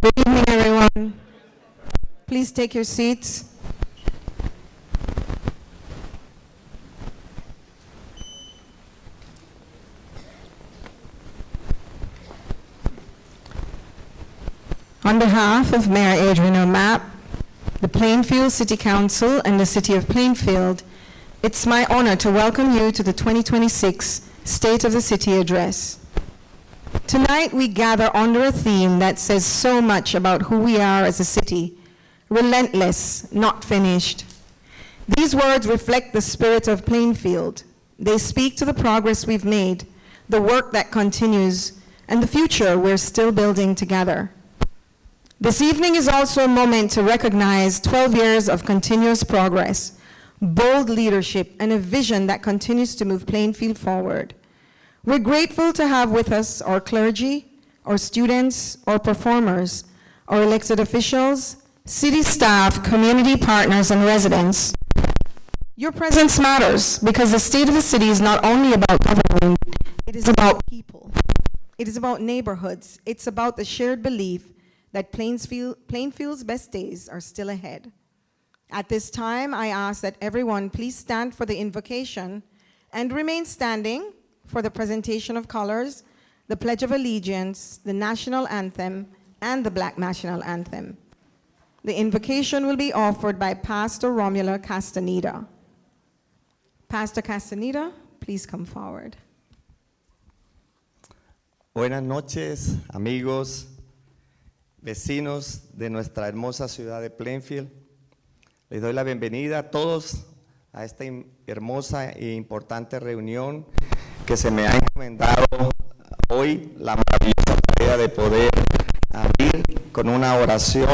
Good evening, everyone. Please take your seats. On behalf of Mayor Adrian of Mapp, the Plainfield City Council, and the City of Plainfield, it's my honor to welcome you to the 2026 State of the City Address. Tonight, we gather under a theme that says so much about who we are as a city: relentless, not finished. These words reflect the spirit of Plainfield. They speak to the progress we've made, the work that continues, and the future we're still building together. This evening is also a moment to recognize 12 years of continuous progress, bold leadership, and a vision that continues to move Plainfield forward. We're grateful to have with us our clergy, our students, our performers, our elected officials, city staff, community partners, and residents. Your presence matters because the state of the city is not only about government, it is about people. It is about neighborhoods. It's about the shared belief that Plainfield's best days are still ahead. At this time, I ask that everyone please stand for the invocation and remain standing for the presentation of colors, the Pledge of Allegiance, the National Anthem, and the Black National Anthem. The invocation will be offered by Pastor Romula Castaneda. Pastor Castaneda, please come forward. Buenas noches, amigos, vecinos de nuestra hermosa ciudad de Plainfield. Les doy la bienvenida a todos a esta hermosa e importante reunión que se me ha encomendado hoy, la maravillosa tarea de poder abrir con una oración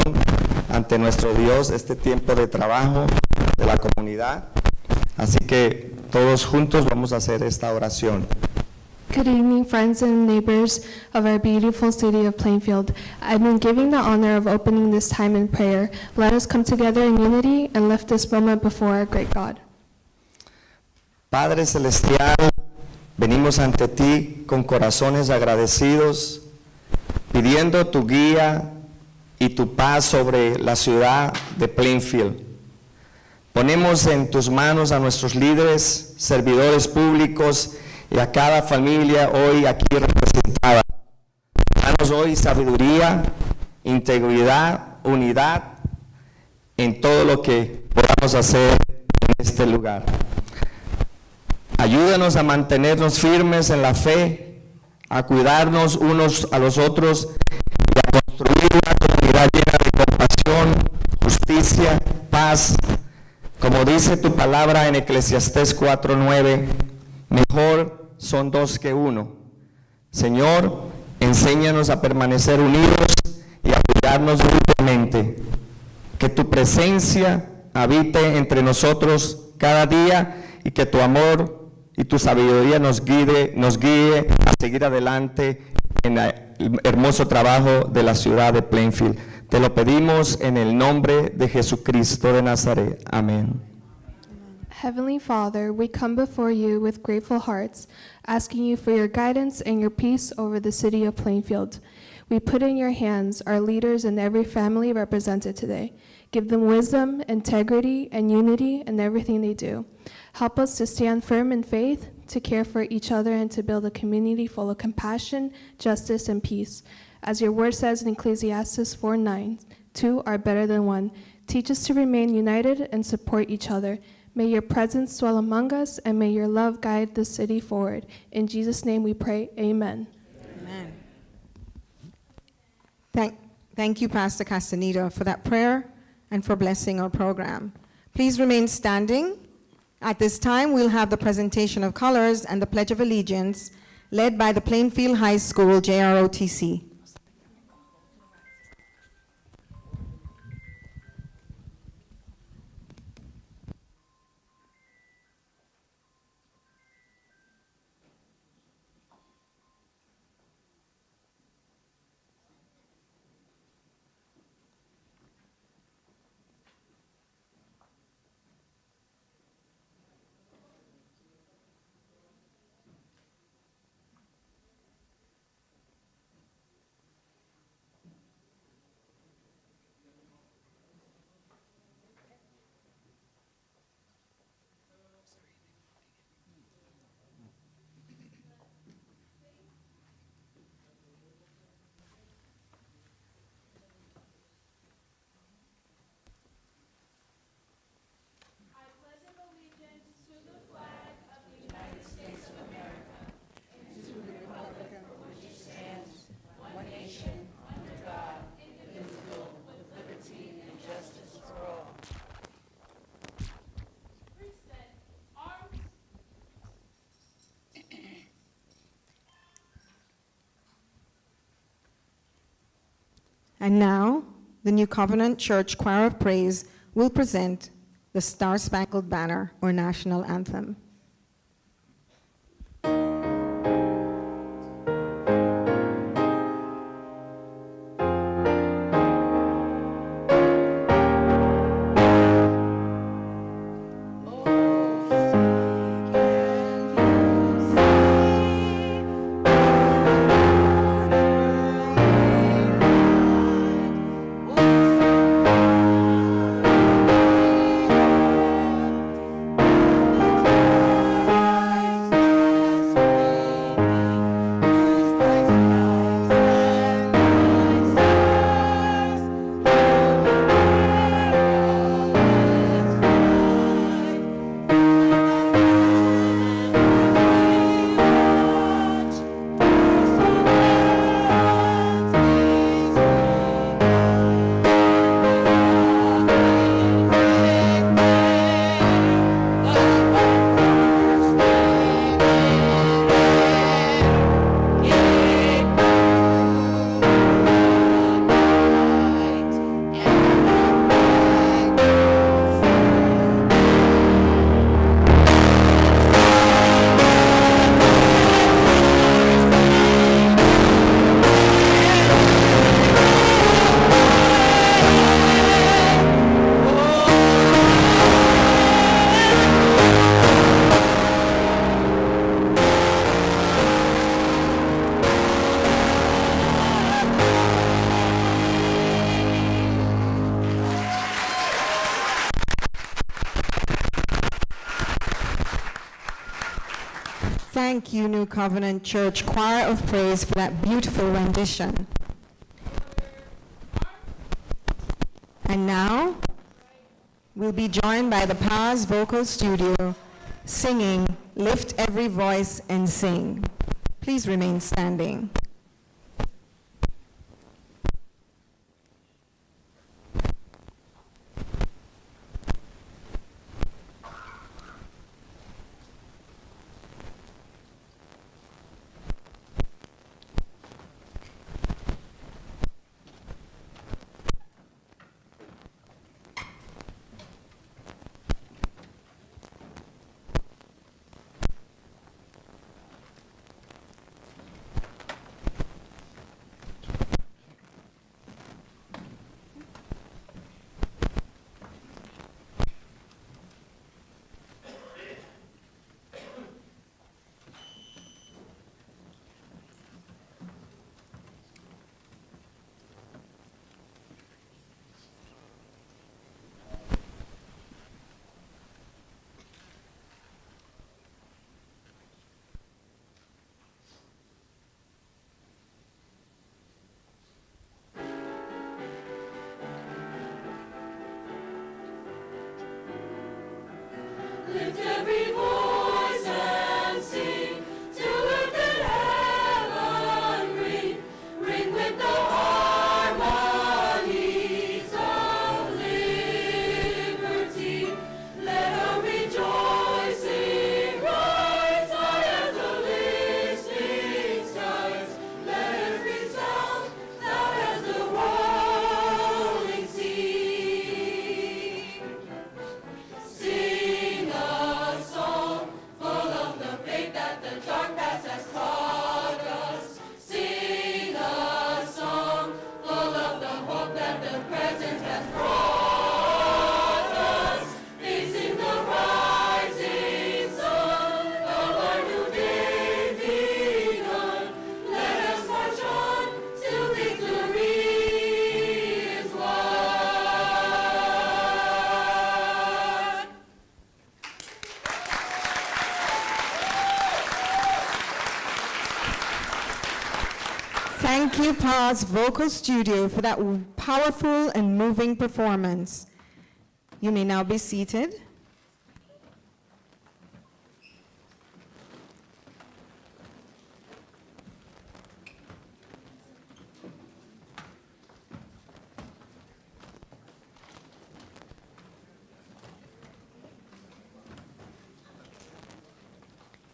ante nuestro Dios este tiempo de trabajo de la comunidad. Así que todos juntos vamos a hacer esta oración. Good evening, friends and neighbors of our beautiful city of Plainfield. I've been given the honor of opening this time in prayer. Let us come together in unity and lift this moment before our great God. Padre Celestial, venimos ante ti con corazones agradecidos, pidiendo tu guía y tu paz sobre la ciudad de Plainfield. Ponemos en tus manos a nuestros líderes, servidores públicos y a cada familia hoy aquí representada. Danos hoy sabiduría, integridad, unidad en todo lo que podamos hacer en este lugar. Ayúdanos a mantenernos firmes en la fe, a cuidarnos unos a los otros y a construir una comunidad llena de compasión, justicia, paz. Como dice tu palabra en Eclesiastés 4:9, mejor son dos que uno. Señor, enséñanos a permanecer unidos y a cuidarnos mutuamente. Que tu presencia habite entre nosotros cada día y que tu amor y tu sabiduría nos guíe a seguir adelante en el hermoso trabajo de la ciudad de Plainfield. Te lo pedimos en el nombre de Jesucristo de Nazaret. Amén. Heavenly Father, we come before you with grateful hearts, asking you for your guidance and your peace over the city of Plainfield. We put in your hands our leaders and every family represented today. Give them wisdom, integrity, and unity in everything they do. Help us to stand firm in faith, to care for each other, and to build a community full of compassion, justice, and peace. As your word says in Ecclesiastes 4:9, two are better than one. Teach us to remain united and support each other. May your presence dwell among us, and may your love guide the city forward. In Jesus' name we pray, amen. Amen. Thank you, Pastor Castaneda, for that prayer and for blessing our program. Please remain standing. At this time, we'll have the presentation of colors and the Pledge of Allegiance, led by the Plainfield High School JROTC. And now, the New Covenant Church Choir of Praise will present the Star-Spangled Banner, or National Anthem. Thank you, New Covenant Church Choir of Praise, for that beautiful rendition. And now, we'll be joined by the Paz Vocal Studio singing Lift Every Voice and Sing. Please remain standing. Thank you, Paz Vocal Studio, for that powerful and moving performance. You may now be seated.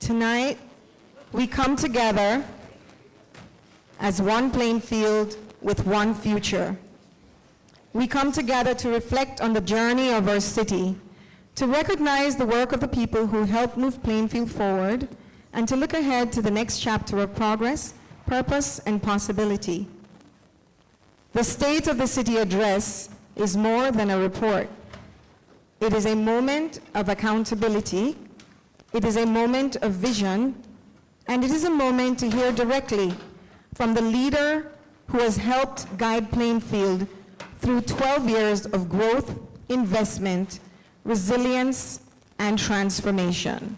Tonight, we come together as one Plainfield with one future. We come together to reflect on the journey of our city, to recognize the work of the people who helped move Plainfield forward, and to look ahead to the next chapter of progress, purpose, and possibility. The State of the City Address is more than a report. It is a moment of accountability. It is a moment of vision, and it is a moment to hear directly from the leader who has helped guide Plainfield through 12 years of growth, investment, resilience, and transformation.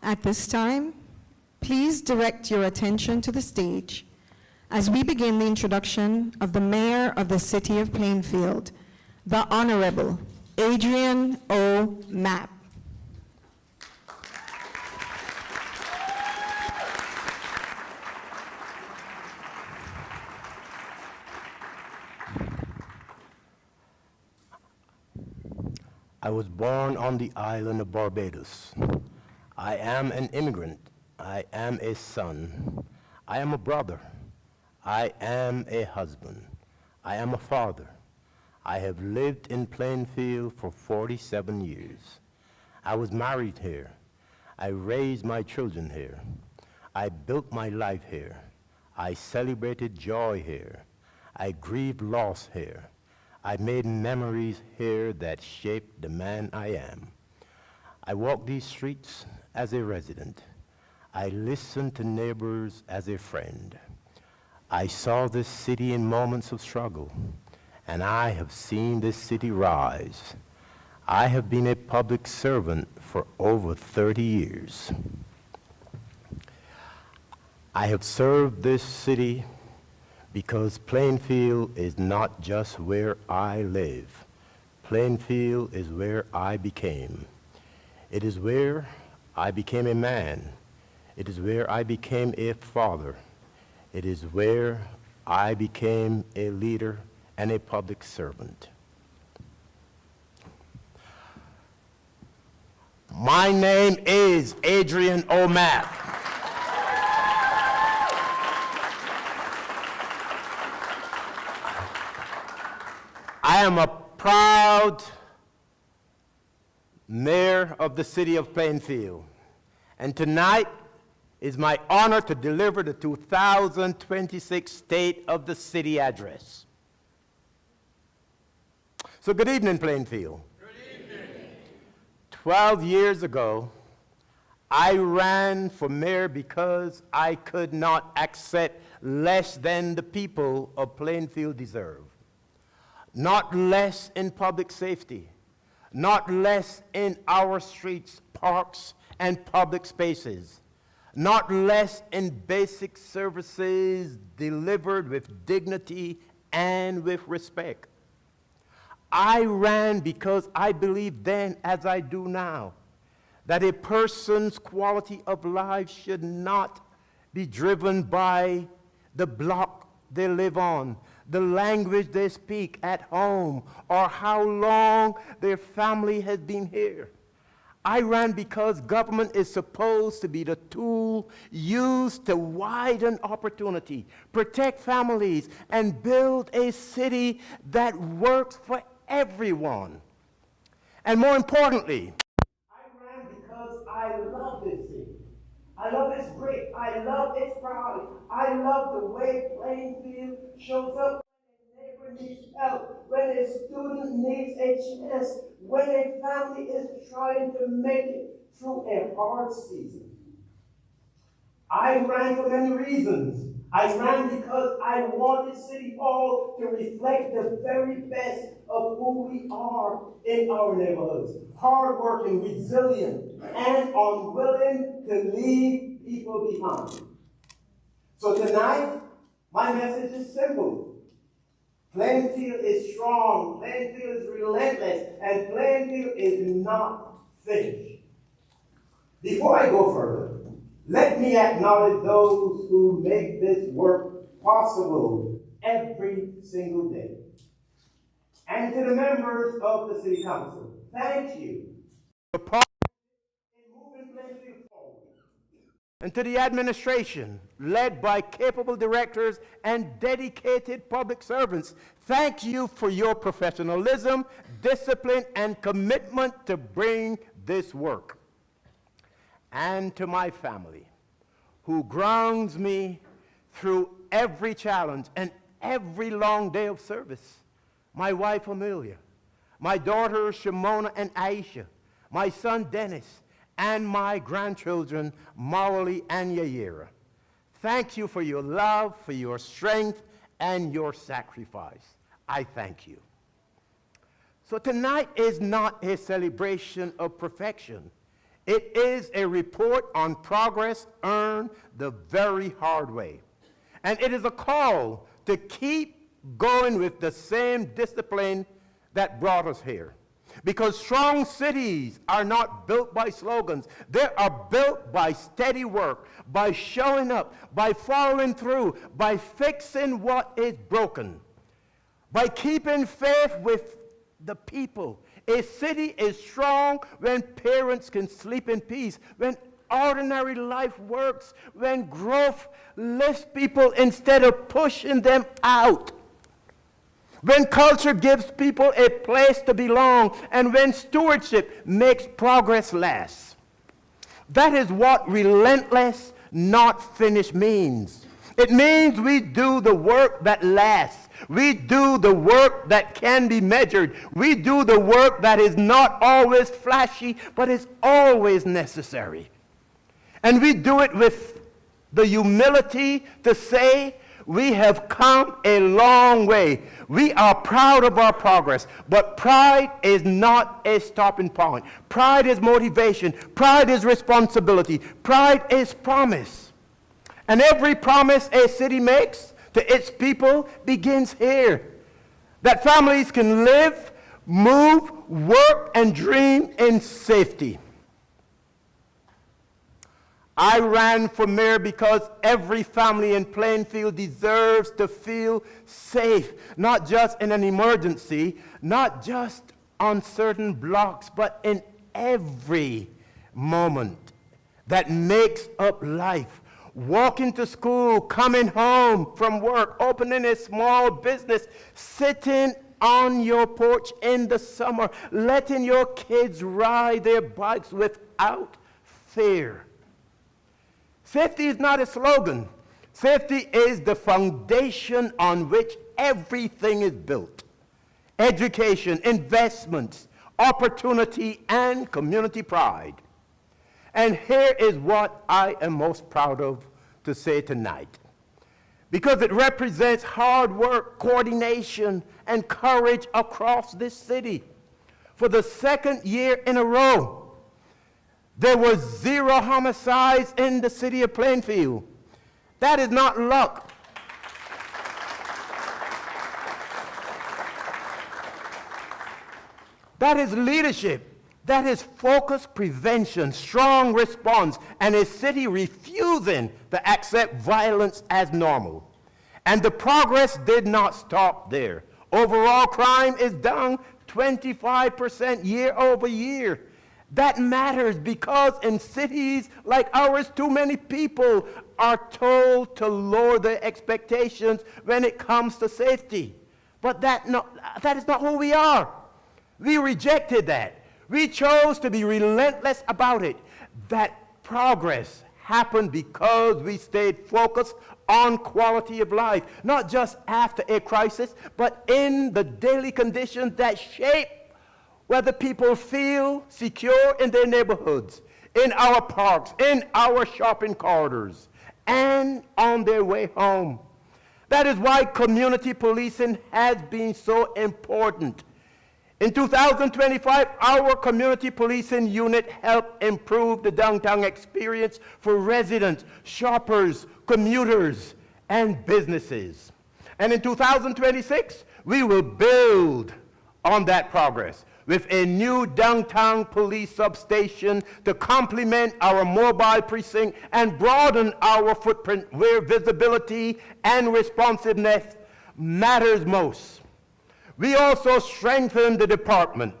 At this time, please direct your attention to the stage as we begin the introduction of the Mayor of the City of Plainfield, the Honorable Adrian O. Mapp. I was born on the island of Barbados. I am an immigrant. I am a son. I am a brother. I am a husband. I am a father. I have lived in Plainfield for 47 years. I was married here. I raised my children here. I built my life here. I celebrated joy here. I grieved loss here. I made memories here that shaped the man I am. I walk these streets as a resident. I listen to neighbors as a friend. I saw this city in moments of struggle, and I have seen this city rise. I have been a public servant for over 30 years. I have served this city because Plainfield is not just where I live. Plainfield is where I became. It is where I became a man. It is where I became a father. It is where I became a leader and a public servant. My name is Adrian O. Mapp. I am a proud mayor of the city of Plainfield, and tonight is my honor to deliver the 2026 State of the City Address. So good evening, Plainfield. Good evening. 12 years ago, I ran for mayor because I could not accept less than the people of Plainfield deserve. Not less in public safety, not less in our streets, parks, and public spaces, not less in basic services delivered with dignity and with respect. I ran because I believed then, as I do now, that a person's quality of life should not be driven by the block they live on, the language they speak at home, or how long their family has been here. I ran because government is supposed to be the tool used to widen opportunity, protect families, and build a city that works for everyone. And more importantly, I ran because I love this city. I love its grit. I love its pride. I love the way Plainfield shows up when a neighbor needs help, when a student needs a chance, when a family is trying to make it through a hard season. I ran for many reasons. I ran because I wanted City Hall to reflect the very best of who we are in our neighborhoods. Hardworking, resilient, and unwilling to leave people behind. So tonight, my message is simple. Plainfield is strong, Plainfield is relentless, and Plainfield is not finished. Before I go further, let me acknowledge those who make this work possible every single day. And to the members of the City Council, thank you for part in moving Plainfield forward. And to the administration, led by capable directors and dedicated public servants, thank you for your professionalism, discipline, and commitment to bring this work. And to my family, who grounds me through every challenge and every long day of service. My wife, Amelia, my daughters, Shimona and Aisha, my son, Dennis, and my grandchildren, Morley and Yaira. Thank you for your love, for your strength, and your sacrifice. I thank you. So tonight is not a celebration of perfection. It is a report on progress earned the very hard way. And it is a call to keep going with the same discipline that brought us here. Because strong cities are not built by slogans. They are built by steady work, by showing up, by following through, by fixing what is broken, by keeping faith with the people. A city is strong when parents can sleep in peace, when ordinary life works, when growth lifts people instead of pushing them out, when culture gives people a place to belong, and when stewardship makes progress last. That is what relentless, not finished means. It means we do the work that lasts. We do the work that can be measured. We do the work that is not always flashy, but is always necessary. And we do it with the humility to say, we have come a long way. We are proud of our progress, but pride is not a stopping point. Pride is motivation. Pride is responsibility. Pride is promise. And every promise a city makes to its people begins here. That families can live, move, work, and dream in safety. I ran for mayor because every family in Plainfield deserves to feel safe, not just in an emergency, not just on certain blocks, but in every moment that makes up life. Walking to school, coming home from work, opening a small business, sitting on your porch in the summer, letting your kids ride their bikes without fear. Safety is not a slogan. Safety is the foundation on which everything is built. Education, investments, opportunity, and community pride. And here is what I am most proud of to say tonight. Because it represents hard work, coordination, and courage across this city. For the second year in a row, there were 0 homicides in the city of Plainfield. That is not luck. That is leadership. That is focused prevention, strong response, and a city refusing to accept violence as normal. And the progress did not stop there. Overall crime is down 25% year over year. That matters because in cities like ours, too many people are told to lower their expectations when it comes to safety. But that is not who we are. We rejected that. We chose to be relentless about it. That progress happened because we stayed focused on quality of life, not just after a crisis, but in the daily conditions that shape whether people feel secure in their neighborhoods, in our parks, in our shopping corridors, and on their way home. That is why community policing has been so important. In 2025, our community policing unit helped improve the downtown experience for residents, shoppers, commuters, and businesses. And in 2026, we will build on that progress with a new downtown police substation to complement our mobile precinct and broaden our footprint where visibility and responsiveness matters most. We also strengthened the department.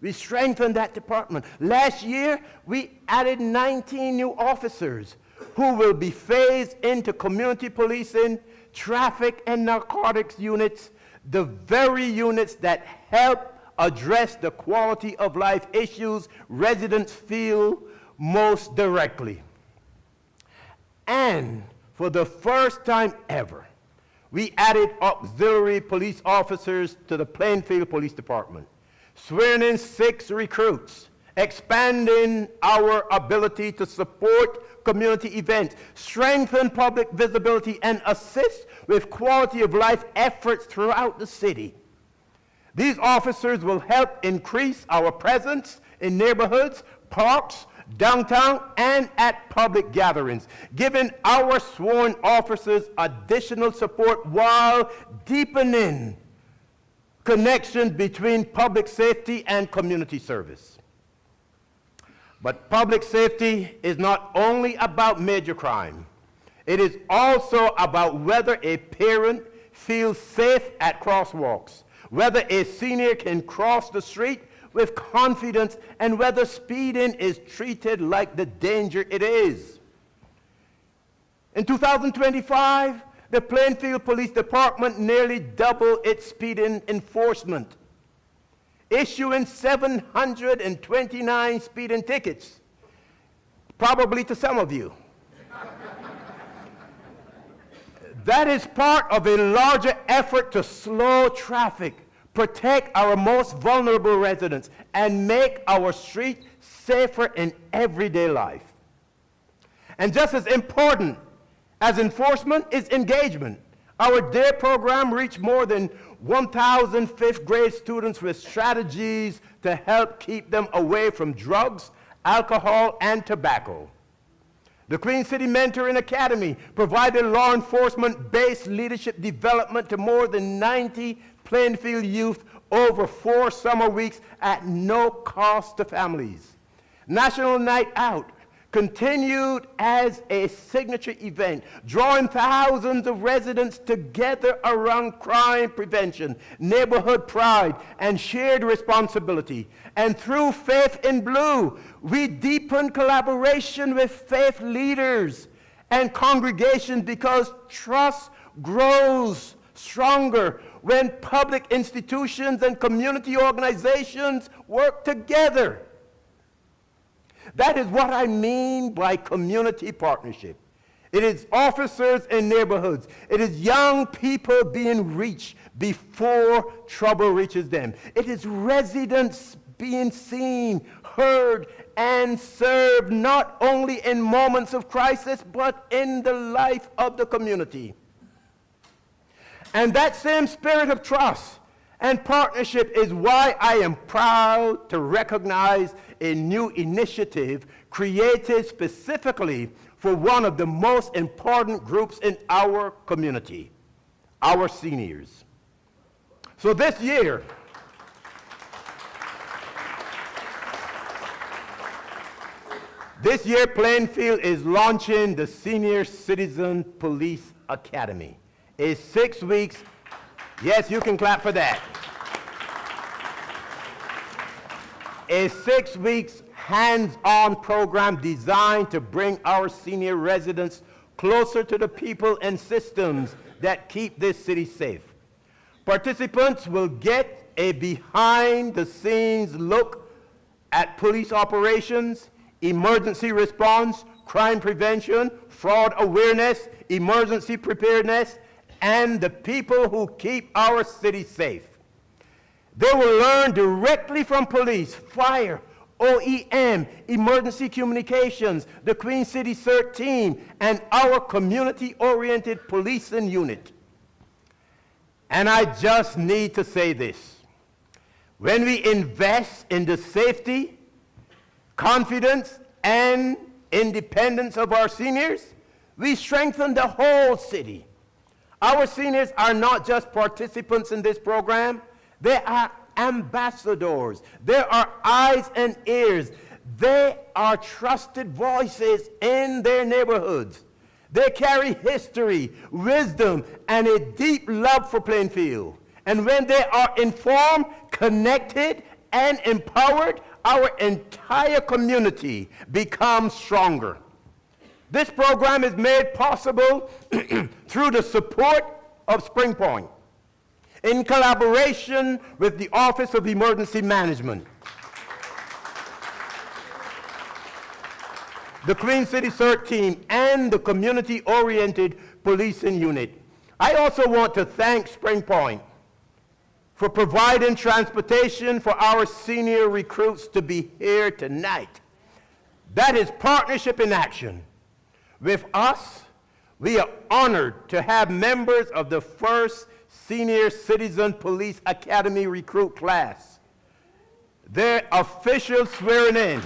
We strengthened that department. Last year, we added 19 new officers who will be phased into community policing, traffic and narcotics units, the very units that help address the quality of life issues residents feel most directly. And for the first time ever, we added auxiliary police officers to the Plainfield Police Department, swearing in 6 recruits, expanding our ability to support community events, strengthen public visibility, and assist with quality of life efforts throughout the city. These officers will help increase our presence in neighborhoods, parks, downtown, and at public gatherings, giving our sworn officers additional support while deepening connections between public safety and community service. But public safety is not only about major crime. It is also about whether a parent feels safe at crosswalks, whether a senior can cross the street with confidence, and whether speeding is treated like the danger it is. In 2025, the Plainfield Police Department nearly doubled its speeding enforcement, issuing 729 speeding tickets, probably to some of you. That is part of a larger effort to slow traffic, protect our most vulnerable residents, and make our streets safer in everyday life. And just as important as enforcement is engagement. Our DARE program reached more than 1,000 fifth grade students with strategies to help keep them away from drugs, alcohol, and tobacco. The Queen City Mentoring Academy provided law enforcement-based leadership development to more than 90 Plainfield youth over 4 summer weeks at no cost to families. National Night Out continued as a signature event, drawing thousands of residents together around crime prevention, neighborhood pride, and shared responsibility. And through Faith in Blue, we deepened collaboration with faith leaders and congregations because trust grows stronger when public institutions and community organizations work together. That is what I mean by community partnership. It is officers in neighborhoods. It is young people being reached before trouble reaches them. It is residents being seen, heard, and served not only in moments of crisis, but in the life of the community. And that same spirit of trust and partnership is why I am proud to recognize a new initiative created specifically for one of the most important groups in our community, our seniors. So this year, Plainfield is launching the Senior Citizen Police Academy, a 6 weeks, yes, you can clap for that, a 6 weeks hands-on program designed to bring our senior residents closer to the people and systems that keep this city safe. Participants will get a behind-the-scenes look at police operations, emergency response, crime prevention, fraud awareness, emergency preparedness, and the people who keep our city safe. They will learn directly from police, fire, OEM, emergency communications, the Queen City CERT team, and our community-oriented policing unit. And I just need to say this. When we invest in the safety, confidence, and independence of our seniors, we strengthen the whole city. Our seniors are not just participants in this program, they are ambassadors. They are eyes and ears. They are trusted voices in their neighborhoods. They carry history, wisdom, and a deep love for Plainfield. And when they are informed, connected, and empowered, our entire community becomes stronger. This program is made possible through the support of Spring Point, in collaboration with the Office of Emergency Management, the Queen City CERT team, and the community-oriented policing unit. I also want to thank Spring Point for providing transportation for our senior recruits to be here tonight. That is partnership in action. With us, we are honored to have members of the first Senior Citizen Police Academy recruit class. Their official swearing in.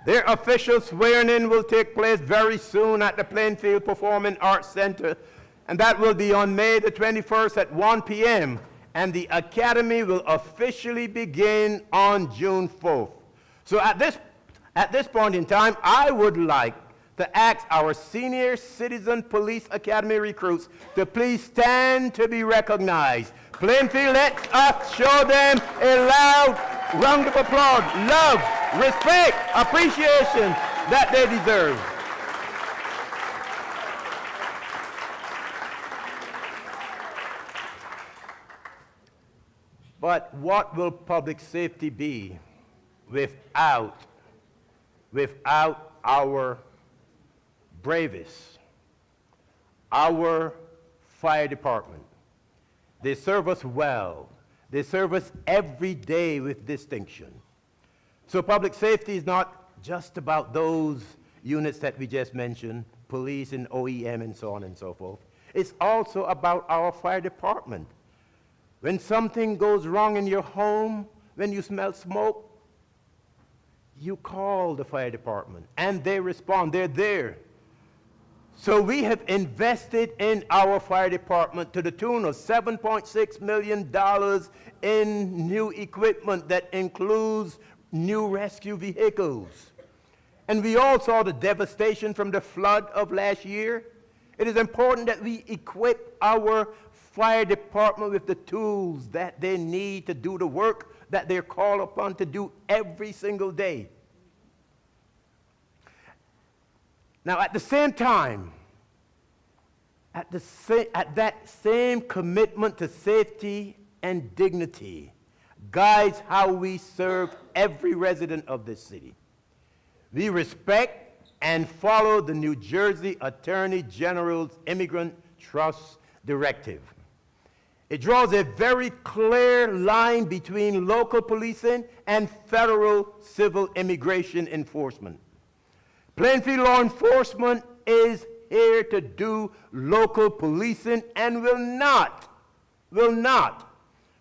Their official swearing-in will take place very soon at the Plainfield Performing Arts Center, and that will be on May the 21st at 1 p.m., and the Academy will officially begin on June 4th. So at this point in time, I would like to ask our Senior Citizen Police Academy recruits to please stand to be recognized. Plainfield, let us show them a loud round of applause, love, respect, appreciation that they deserve. But what will public safety be without our bravest, our fire department? They serve us well. They serve us every day with distinction. So public safety is not just about those units that we just mentioned, police and OEM and so on and so forth. It's also about our fire department. When something goes wrong in your home, when you smell smoke, you call the fire department and they respond. They're there. So we have invested in our fire department to the tune of $7.6 million in new equipment that includes new rescue vehicles. And we all saw the devastation from the flood of last year. It is important that we equip our fire department with the tools that they need to do the work that they're called upon to do every single day. Now, at the same time, at that same commitment to safety and dignity guides how we serve every resident of this city. We respect and follow the New Jersey Attorney General's Immigrant Trust Directive. It draws a very clear line between local policing and federal civil immigration enforcement. Plainfield law enforcement is here to do local policing and will not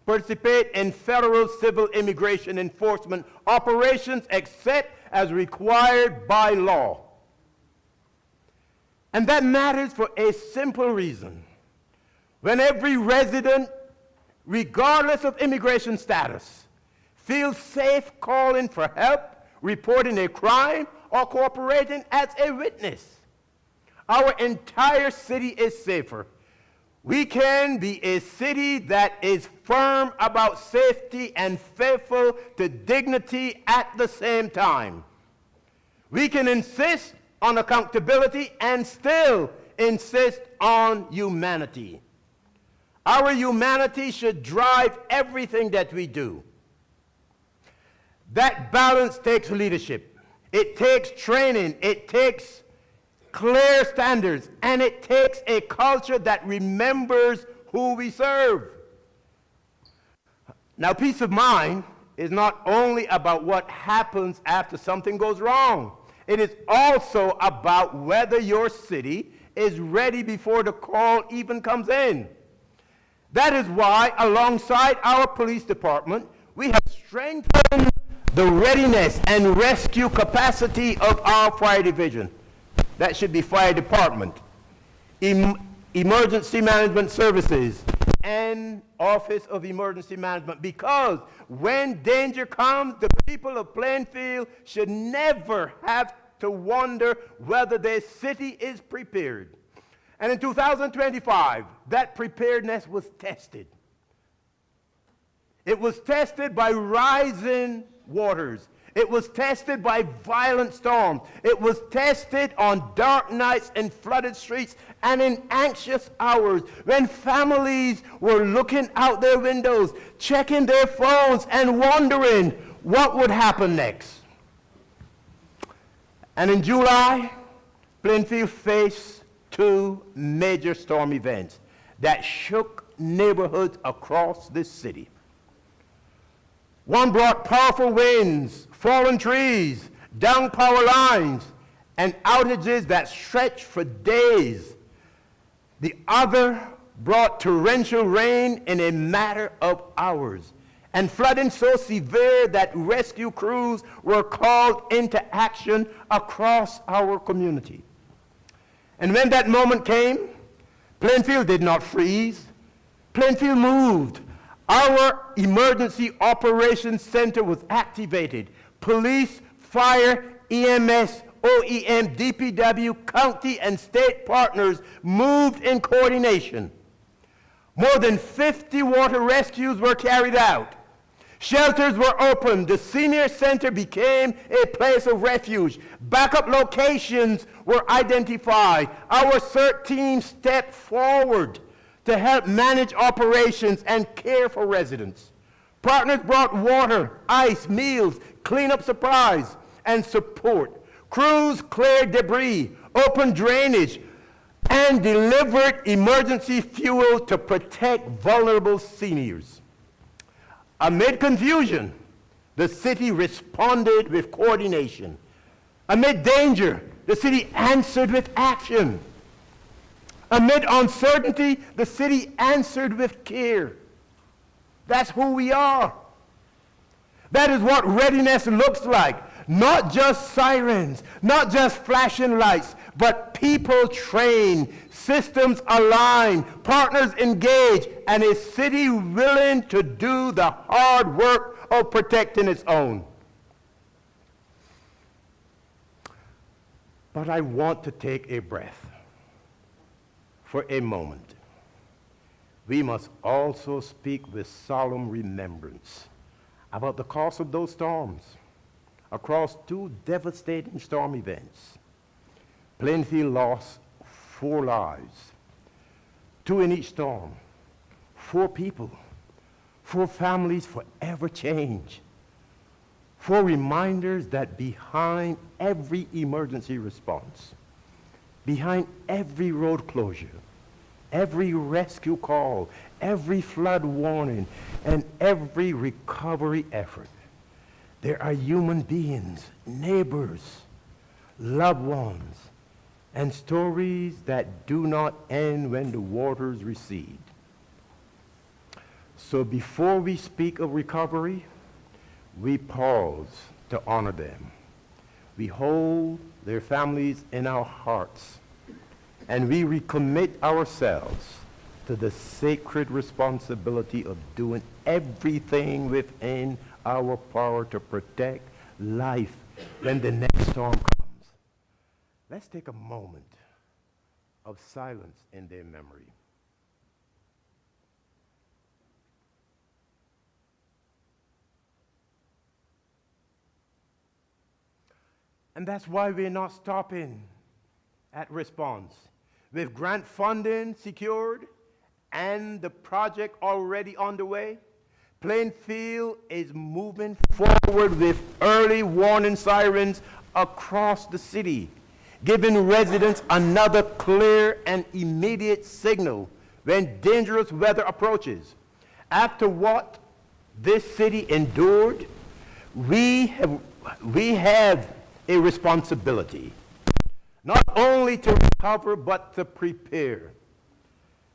participate in federal civil immigration enforcement operations except as required by law. And that matters for a simple reason. When every resident regardless of immigration status, feel safe calling for help, reporting a crime, or cooperating as a witness. Our entire city is safer. We can be a city that is firm about safety and faithful to dignity at the same time. We can insist on accountability and still insist on humanity. Our humanity should drive everything that we do. That balance takes leadership. It takes training. It takes clear standards. And it takes a culture that remembers who we serve. Now, peace of mind is not only about what happens after something goes wrong. It is also about whether your city is ready before the call even comes in. That is why, alongside our police department, we have strengthened the readiness and rescue capacity of our fire division. That should be fire department, emergency management services, and Office of Emergency Management, because when danger comes, the people of Plainfield should never have to wonder whether their city is prepared. And in 2025, that preparedness was tested. It was tested by rising waters. It was tested by violent storms. It was tested on dark nights and flooded streets and in anxious hours when families were looking out their windows, checking their phones and wondering what would happen next. And in July, Plainfield faced two major storm events that shook neighborhoods across this city. One brought powerful winds, fallen trees, down power lines, and outages that stretched for days. The other brought torrential rain in a matter of hours, and flooding so severe that rescue crews were called into action across our community. And when that moment came, Plainfield did not freeze. Plainfield moved. Our Emergency Operations Center was activated. Police, fire, EMS, OEM, DPW, county, and state partners moved in coordination. More than 50 water rescues were carried out. Shelters were opened. The senior center became a place of refuge. Backup locations were identified. Our CERT team stepped forward to help manage operations and care for residents. Partners brought water, ice, meals, cleanup supplies, and support. Crews cleared debris, opened drainage, and delivered emergency fuel to protect vulnerable seniors. Amid confusion, the city responded with coordination. Amid danger, the city answered with action. Amid uncertainty, the city answered with care. That's who we are. That is what readiness looks like. Not just sirens, not just flashing lights, but people trained, systems aligned, partners engaged, and a city willing to do the hard work of protecting its own. But I want to take a breath for a moment. We must also speak with solemn remembrance about the cost of those storms across two devastating storm events. Plainfield lost 4 lives, 2 in each storm, 4 people, 4 families forever changed, 4 reminders that behind every emergency response, behind every road closure, every rescue call, every flood warning, and every recovery effort, there are human beings, neighbors, loved ones, and stories that do not end when the waters recede. So before we speak of recovery, we pause to honor them. We hold their families in our hearts, and we recommit ourselves to the sacred responsibility of doing everything within our power to protect life when the next storm comes. Let's take a moment of silence in their memory. And that's why we're not stopping at response. With grant funding secured and the project already underway, Plainfield is moving forward with early warning sirens across the city, giving residents another clear and immediate signal when dangerous weather approaches. After what this city endured, we have a responsibility, not only to recover, but to prepare.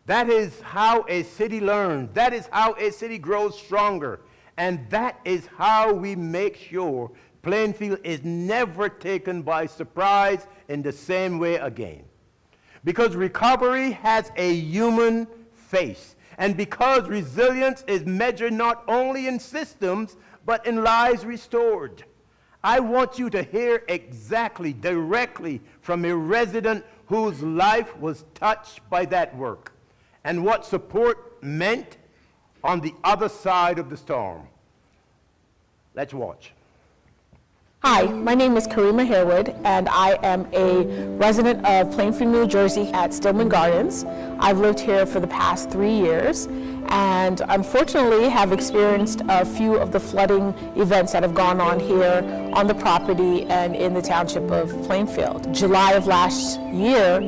That is how a city learns. That is how a city grows stronger. And that is how we make sure Plainfield is never taken by surprise in the same way again. Because recovery has a human face. And because resilience is measured not only in systems, but in lives restored. I want you to hear exactly, directly from a resident whose life was touched by that work and what support meant on the other side of the storm. Let's watch. Hi, my name is Karima Harewood, and I am a resident of Plainfield, New Jersey at Stillman Gardens. I've lived here for the past 3 years, and unfortunately have experienced a few of the flooding events that have gone on here on the property and in the township of Plainfield. July of last year,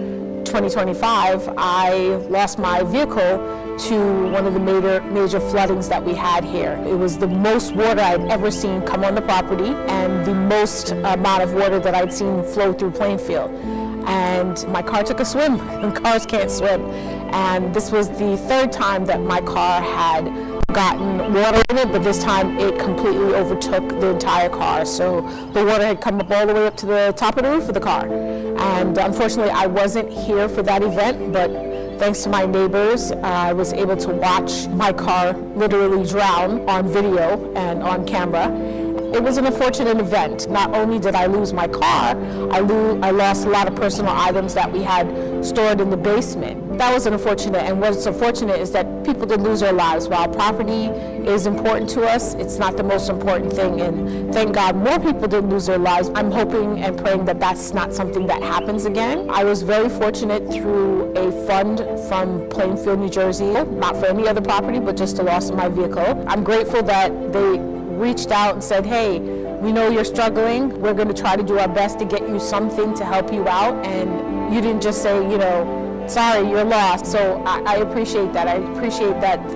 2025, I lost my vehicle to one of the major floodings that we had here. It was the most water I'd ever seen come on the property and the most amount of water that I'd seen flow through Plainfield. And my car took a swim, and cars can't swim. And this was the third time that my car had gotten water in it, but this time it completely overtook the entire car. So the water had come up all the way up to the top of the roof of the car. And unfortunately, I wasn't here for that event, but thanks to my neighbors, I was able to watch my car literally drown on video and on camera. It was an unfortunate event. Not only did I lose my car, I lost a lot of personal items that we had stored in the basement. That was unfortunate, and what's unfortunate is that people did lose their lives. While property is important to us, it's not the most important thing, and thank God more people didn't lose their lives. I'm hoping and praying that that's not something that happens again. I was very fortunate through a fund from Plainfield, New Jersey, not for any other property, but just the loss of my vehicle. I'm grateful that they reached out and said, hey, we know you're struggling. We're going to try to do our best to get you something to help you out. And you didn't just say, you know, sorry, you're lost. So I appreciate that. I appreciate that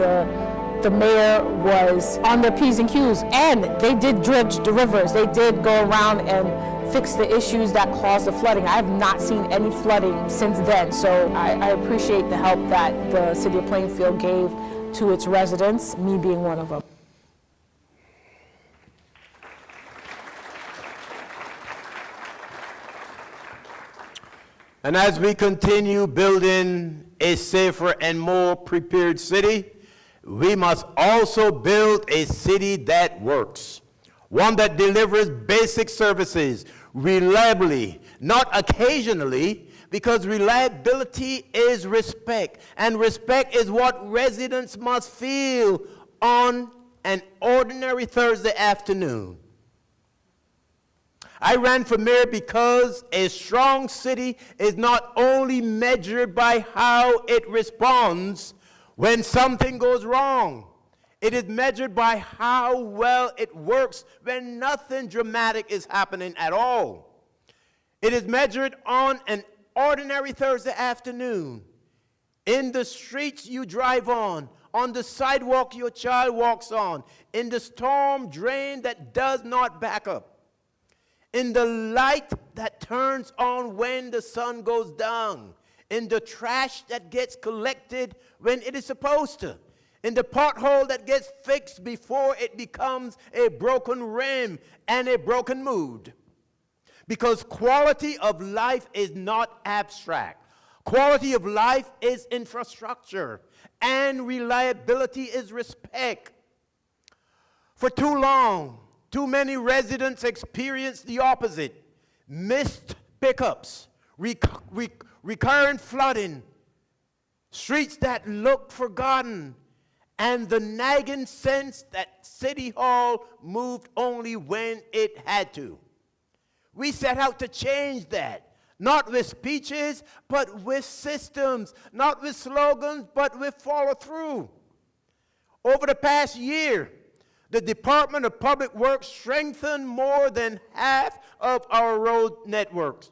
the mayor was on their P's and Q's. And they did dredge the rivers. They did go around and fix the issues that caused the flooding. I have not seen any flooding since then. So I appreciate the help that the city of Plainfield gave to its residents, me being one of them. And as we continue building a safer and more prepared city, we must also build a city that works, one that delivers basic services reliably, not occasionally, because reliability is respect, and respect is what residents must feel on an ordinary Thursday afternoon. I ran for mayor because a strong city is not only measured by how it responds when something goes wrong. It is measured by how well it works when nothing dramatic is happening at all. It is measured on an ordinary Thursday afternoon, in the streets you drive on the sidewalk your child walks on, in the storm drain that does not back up, in the light that turns on when the sun goes down, in the trash that gets collected when it is supposed to, in the pothole that gets fixed before it becomes a broken rim and a broken mood. Because quality of life is not abstract. Quality of life is infrastructure, and reliability is respect. For too long, too many residents experience the opposite: missed pickups, recurrent flooding, streets that look forgotten, and the nagging sense that City Hall moved only when it had to. We set out to change that, not with speeches, but with systems, not with slogans, but with follow-through. Over the past year, the Department of Public Works strengthened more than half of our road networks,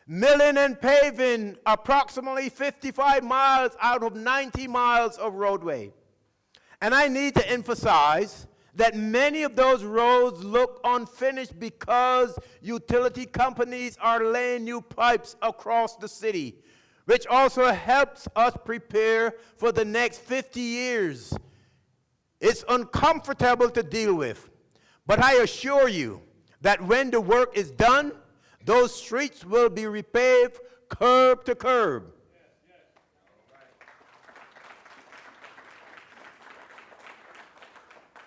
milling and paving approximately 55 miles out of 90 miles of roadway. And I need to emphasize that many of those roads look unfinished because utility companies are laying new pipes across the city, which also helps us prepare for the next 50 years. It's uncomfortable to deal with, but I assure you that when the work is done, those streets will be repaved curb to curb.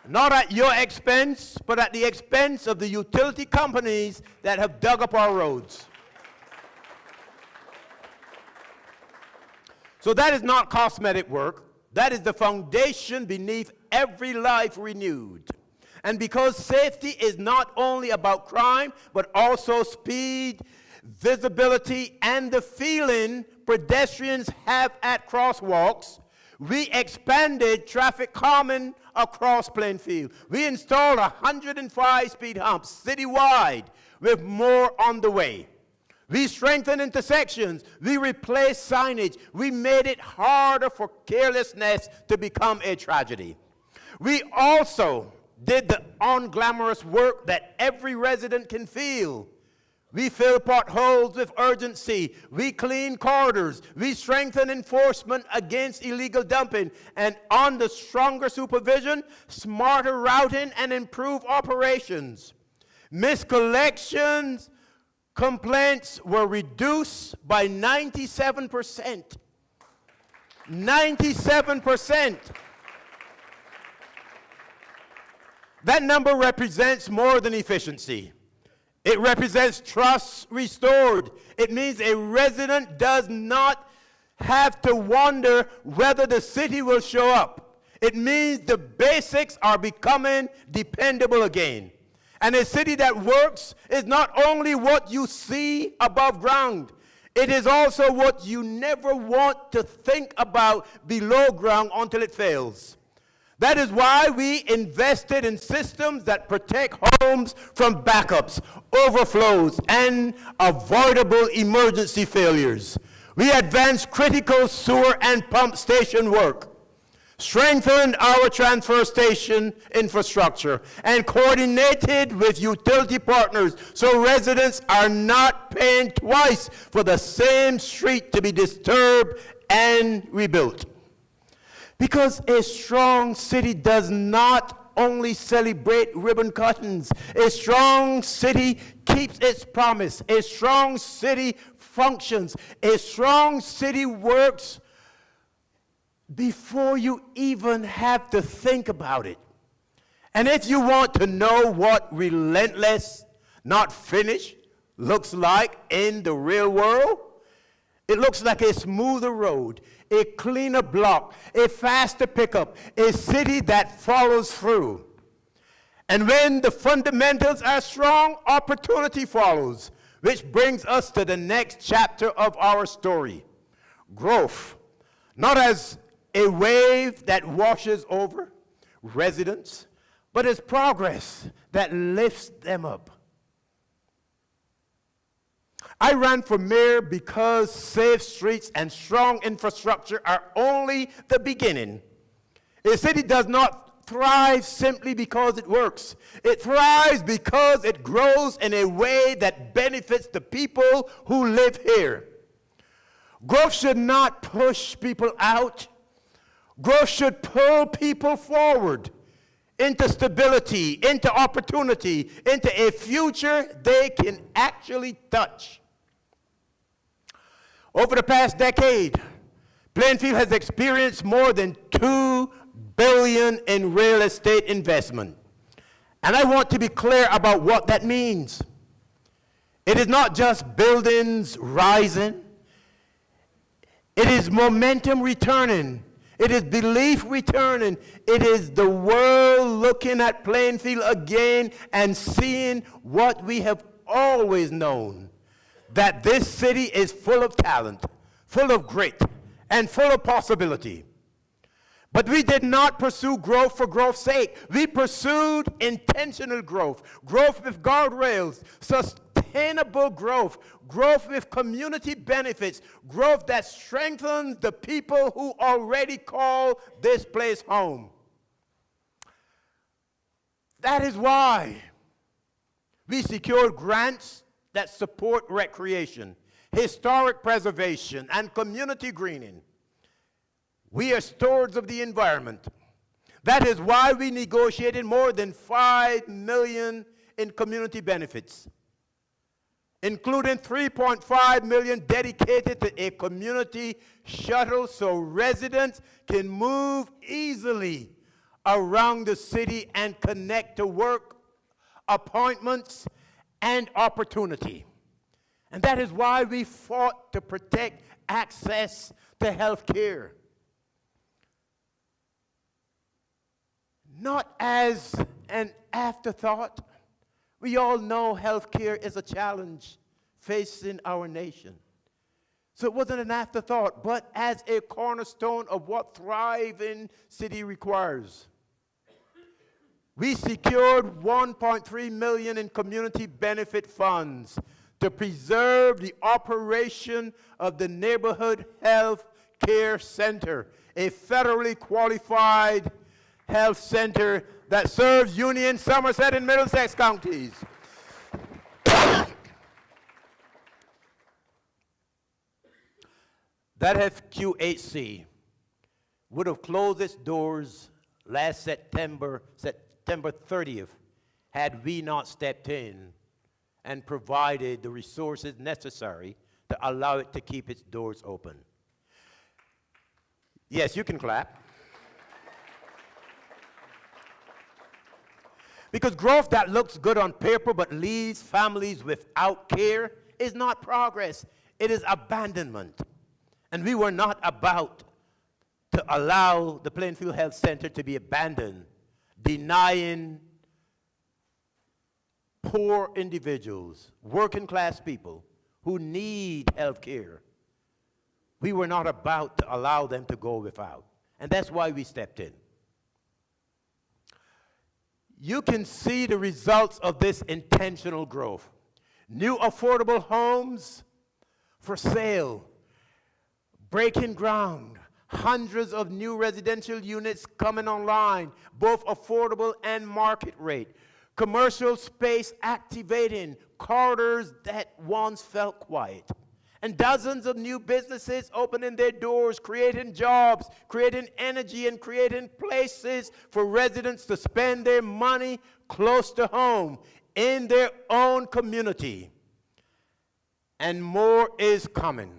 Not at your expense, but at the expense of the utility companies that have dug up our roads. So that is not cosmetic work. That is the foundation beneath every life renewed. And because safety is not only about crime, but also speed, visibility, and the feeling pedestrians have at crosswalks, we expanded traffic calming across Plainfield. We installed 105 speed humps citywide, with more on the way. We strengthened intersections. We replaced signage. We made it harder for carelessness to become a tragedy. We also did the unglamorous work that every resident can feel. We filled potholes with urgency. We cleaned corridors. We strengthened enforcement against illegal dumping. And under stronger supervision, smarter routing, and improved operations. Miscollections complaints were reduced by 97%. 97%. That number represents more than efficiency. It represents trust restored. It means a resident does not have to wonder whether the city will show up. It means the basics are becoming dependable again. And a city that works is not only what you see above ground, it is also what you never want to think about below ground until it fails. That is why we invested in systems that protect homes from backups, overflows, and avoidable emergency failures. We advanced critical sewer and pump station work, strengthened our transfer station infrastructure, and coordinated with utility partners so residents are not paying twice for the same street to be disturbed and rebuilt. Because a strong city does not only celebrate ribbon cuttings. A strong city keeps its promise. A strong city functions. A strong city works before you even have to think about it. And if you want to know what relentless, not finished, looks like in the real world, it looks like a smoother road, a cleaner block, a faster pickup, a city that follows through. And when the fundamentals are strong, opportunity follows, which brings us to the next chapter of our story. Growth, not as a wave that washes over residents, but as progress that lifts them up. I ran for mayor because safe streets and strong infrastructure are only the beginning. A city does not thrive simply because it works. It thrives because it grows in a way that benefits the people who live here. Growth should not push people out. Growth should pull people forward into stability, into opportunity, into a future they can actually touch. Over the past decade, Plainfield has experienced more than $2 billion in real estate investment. And I want to be clear about what that means. It is not just buildings rising. It is momentum returning. It is belief returning. It is the world looking at Plainfield again and seeing what we have always known, that this city is full of talent, full of grit, and full of possibility. But we did not pursue growth for growth's sake. We pursued intentional growth, growth with guardrails, sustainable growth, growth with community benefits, growth that strengthens the people who already call this place home. That is why we secured grants that support recreation, historic preservation, and community greening. We are stewards of the environment. That is why we negotiated more than $5 million in community benefits, including $3.5 million dedicated to a community shuttle so residents can move easily around the city and connect to work, appointments, and opportunity. And that is why we fought to protect access to health care. Not as an afterthought. We all know health care is a challenge facing our nation. So it wasn't an afterthought, but as a cornerstone of what thriving city requires. We secured $1.3 million in community benefit funds to preserve the operation of the Neighborhood Health Care Center, a federally qualified health center that serves Union, Somerset, and Middlesex counties. That FQHC would have closed its doors last September 30th, had we not stepped in and provided the resources necessary to allow it to keep its doors open. Yes, you can clap. Because growth that looks good on paper but leaves families without care is not progress, it is abandonment. And we were not about to allow the Plainfield Health Center to be abandoned, denying poor individuals, working class people who need health care. We were not about to allow them to go without. And that's why we stepped in. You can see the results of this intentional growth. New affordable homes for sale, breaking ground, hundreds of new residential units coming online, both affordable and market rate, commercial space activating, corridors that once felt quiet, and dozens of new businesses opening their doors, creating jobs, creating energy, and creating places for residents to spend their money close to home, in their own community. And more is coming.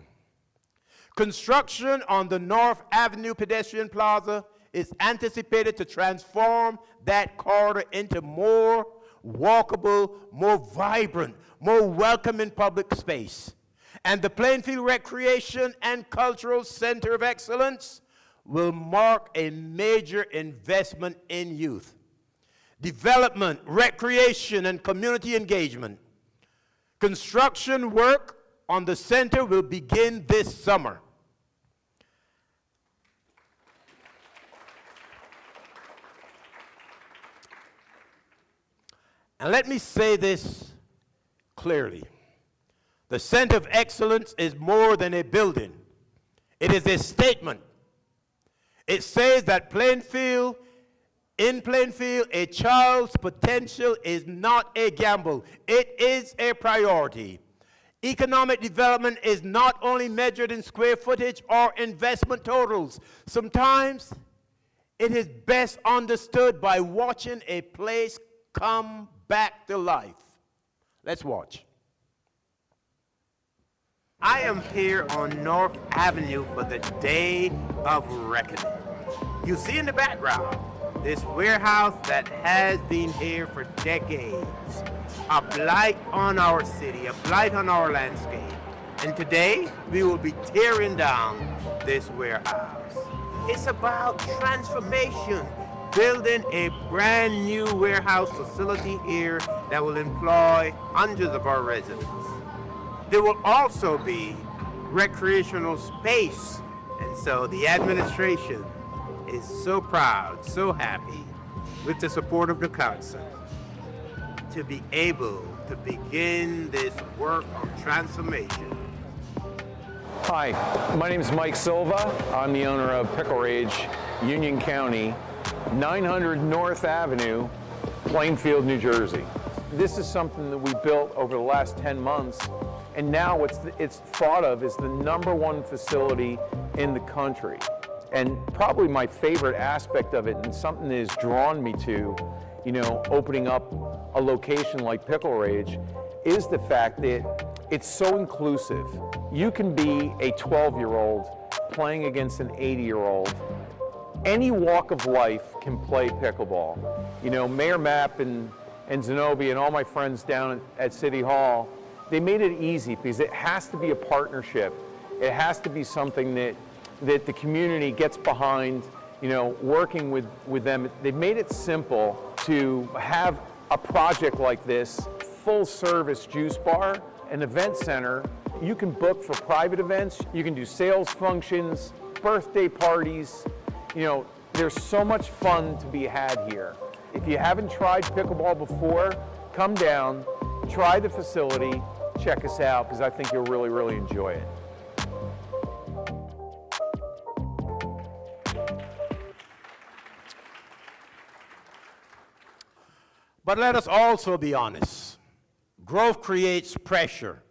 Construction on the North Avenue Pedestrian Plaza is anticipated to transform that corridor into more walkable, more vibrant, more welcoming public space. And the Plainfield Recreation and Cultural Center of Excellence will mark a major investment in youth, development, recreation, and community engagement. Construction work on the center will begin this summer. And let me say this clearly. The Center of Excellence is more than a building. It is a statement. It says that in Plainfield, a child's potential is not a gamble. It is a priority. Economic development is not only measured in square footage or investment totals. Sometimes it is best understood by watching a place come back to life. Let's watch. I am here on North Avenue for the Day of Reckoning. You see in the background this warehouse that has been here for decades. A blight on our city, a blight on our landscape. And today, we will be tearing down this warehouse. It's about transformation, building a brand new warehouse facility here that will employ hundreds of our residents. There will also be recreational space, and so the administration is so proud, so happy, with the support of the council, to be able to begin this work of transformation. Hi, my name is Mike Silva. I'm the owner of Pickle Ridge, Union County, 900 North Avenue, Plainfield, New Jersey. This is something that we built over the last 10 months, and now it's thought of as the #1 facility in the country. And probably my favorite aspect of it, and something that has drawn me to, opening up a location like Pickle Ridge, is the fact that it's so inclusive. You can be a 12-year-old playing against an 80-year-old. Any walk of life can play pickleball. Mayor Mapp and Zenobia and all my friends down at City Hall, they made it easy because it has to be a partnership. It has to be something that the community gets behind, working with them. They've made it simple to have a project like this, full-service juice bar, an event center. You can book for private events, you can do sales functions, birthday parties. There's so much fun to be had here. If you haven't tried pickleball before, come down, try the facility, check us out, because I think you'll really, really enjoy it. But let us also be honest. Growth creates pressure,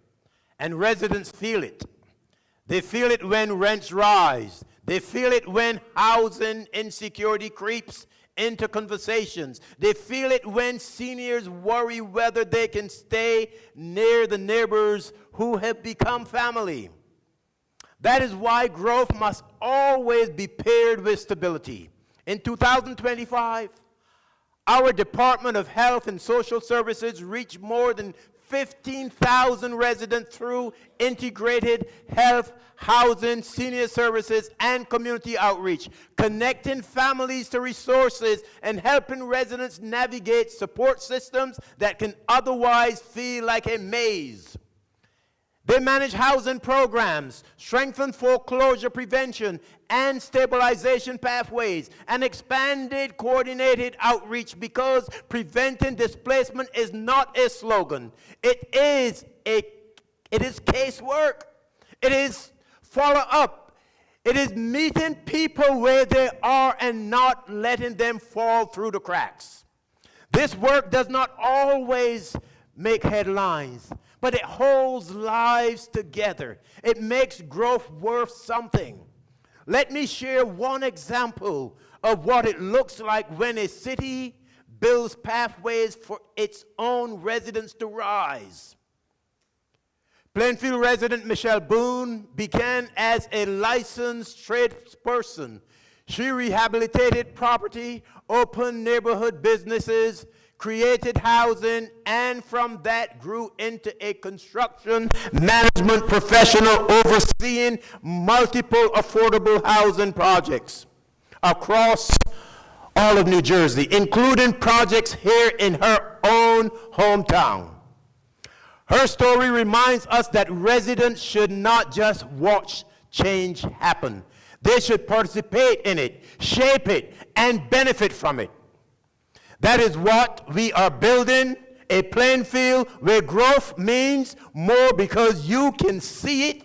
and residents feel it. They feel it when rents rise. They feel it when housing insecurity creeps into conversations. They feel it when seniors worry whether they can stay near the neighbors who have become family. That is why growth must always be paired with stability. In 2025, our Department of Health and Social Services reached more than 15,000 residents through integrated health, housing, senior services, and community outreach, connecting families to resources and helping residents navigate support systems that can otherwise feel like a maze. They manage housing programs, strengthen foreclosure prevention and stabilization pathways, and expanded coordinated outreach, because preventing displacement is not a slogan. It is casework. It is follow-up. It is meeting people where they are and not letting them fall through the cracks. This work does not always make headlines, but it holds lives together. It makes growth worth something. Let me share one example of what it looks like when a city builds pathways for its own residents to rise. Plainfield resident Michelle Boone began as a licensed tradesperson. She rehabilitated property, opened neighborhood businesses, created housing, and from that grew into a construction management professional overseeing multiple affordable housing projects across all of New Jersey, including projects here in her own hometown. Her story reminds us that residents should not just watch change happen. They should participate in it, shape it, and benefit from it. That is what we are building, a Plainfield where growth means more because you can see it,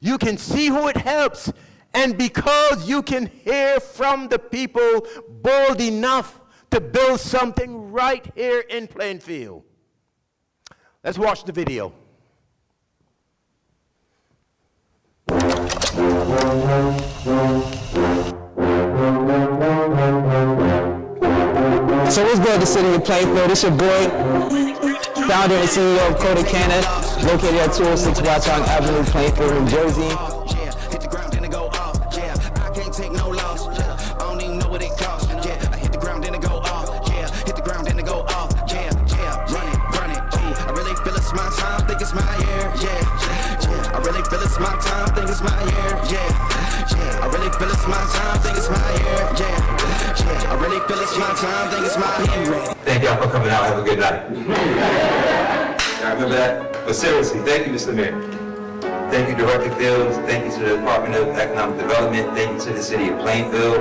you can see who it helps, and because you can hear from the people bold enough to build something right here in Plainfield. Let's watch the video. So what's good, the city of Plainfield? It's your boy, founder and CEO of Codicana, located at 206 Watchung Avenue, Plainfield, New Jersey. Yeah, hit the ground then it go off. Yeah, I can't take no loss. Yeah, I don't even know what it costs. Yeah, I hit the ground then it go off. Yeah, hit the ground then it go off. Yeah, run it. Ooh, I really feel it's my time, think it's my year. Yeah, I really feel it's my time, think it's my year. Yeah, I really feel it's my time, think it's my year. Yeah, I really feel it's my time, think it's my year. Thank y'all for coming out. Have a good night. I remember that. But seriously, thank you, Mr. Mayor. Thank you, Director Fields. Thank you to the Department of Economic Development. Thank you to the City of Plainfield.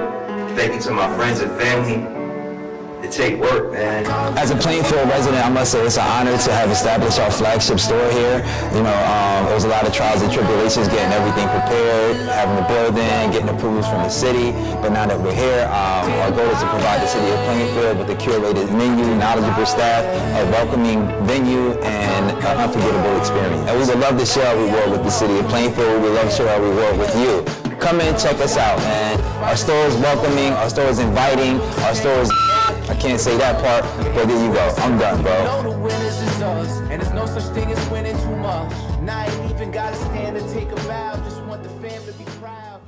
Thank you to my friends and family. It take work, man. As a Plainfield resident, I must say it's an honor to have established our flagship store here. You know, there was a lot of trials and tribulations getting everything prepared, having the building, getting approvals from the city. But now that we're here, our goal is to provide the City of Plainfield with a curated menu, knowledgeable staff, a welcoming venue, and an unforgettable experience. And we would love to share our reward with the City of Plainfield. We would love to share our reward with you. Come in, check us out, man. Our store is welcoming, our store is inviting, our store is... I can't say that part, but there you go. I'm done, bro. Know the winners is us, and there's no such thing as winning too much. Now I ain't even gotta stand and take a bow, just want the fam to be proud.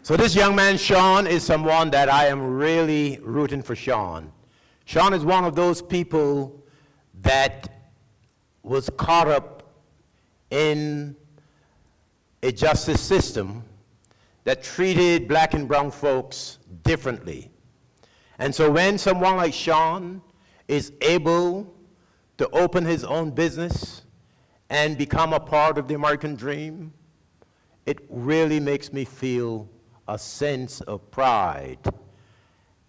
So this young man, Sean, is someone that I am really rooting for Sean. Sean is one of those people that was caught up in a justice system that treated black and brown folks differently. And so when someone like Sean is able to open his own business and become a part of the American dream, it really makes me feel a sense of pride.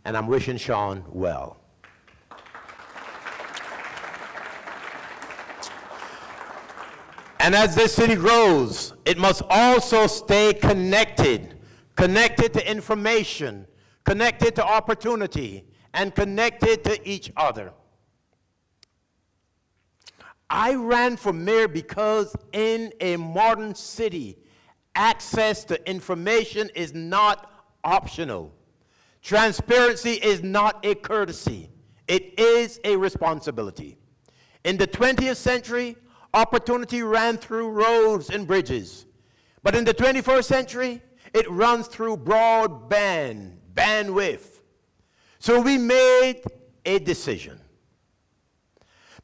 And I'm wishing Sean well. And as this city grows, it must also stay connected to information, connected to opportunity, and connected to each other. I ran for mayor because in a modern city, access to information is not optional. Transparency is not a courtesy. It is a responsibility. In the 20th century, opportunity ran through roads and bridges. But in the 21st century, it runs through bandwidth. So we made a decision.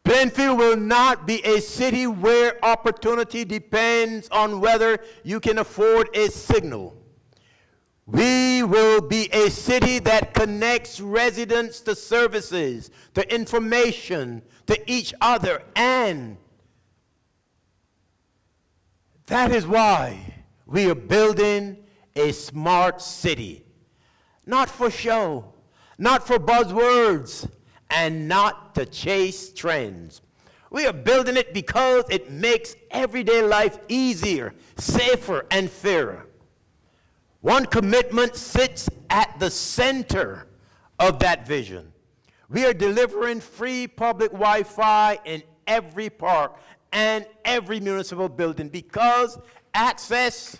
Plainfield will not be a city where opportunity depends on whether you can afford a signal. We will be a city that connects residents to services, to information, to each other, and that is why we are building a smart city. Not for show, not for buzzwords, and not to chase trends. We are building it because it makes everyday life easier, safer, and fairer. One commitment sits at the center of that vision. We are delivering free public Wi-Fi in every park and every municipal building because access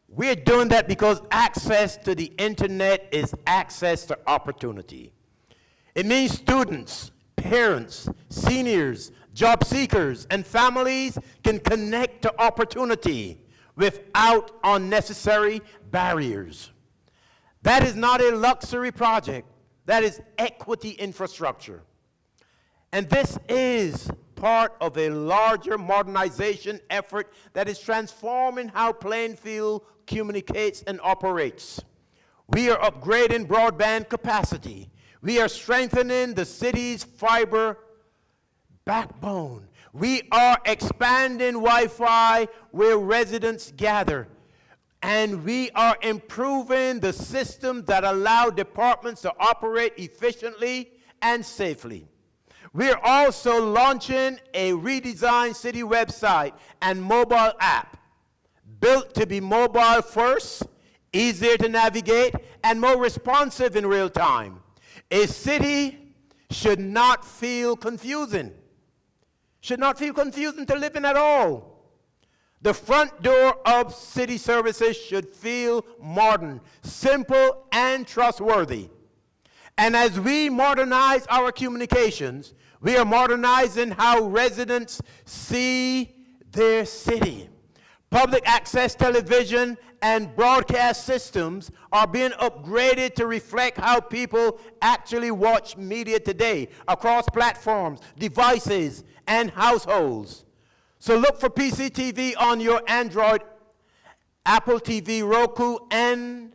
we're doing that because access to the internet is access to opportunity. It means students, parents, seniors, job seekers, and families can connect to opportunity without unnecessary barriers. That is not a luxury project. That is equity infrastructure. And this is part of a larger modernization effort that is transforming how Plainfield communicates and operates. We are upgrading broadband capacity. We are strengthening the city's fiber backbone. We are expanding Wi-Fi where residents gather. And we are improving the systems that allow departments to operate efficiently and safely. We are also launching a redesigned city website and mobile app built to be mobile first, easier to navigate, and more responsive in real time. A city should not feel confusing. Should not feel confusing to live in at all. The front door of city services should feel modern, simple, and trustworthy. And as we modernize our communications, we are modernizing how residents see their city. Public access television and broadcast systems are being upgraded to reflect how people actually watch media today across platforms, devices, and households. So look for PCTV on your Android, Apple TV, Roku, and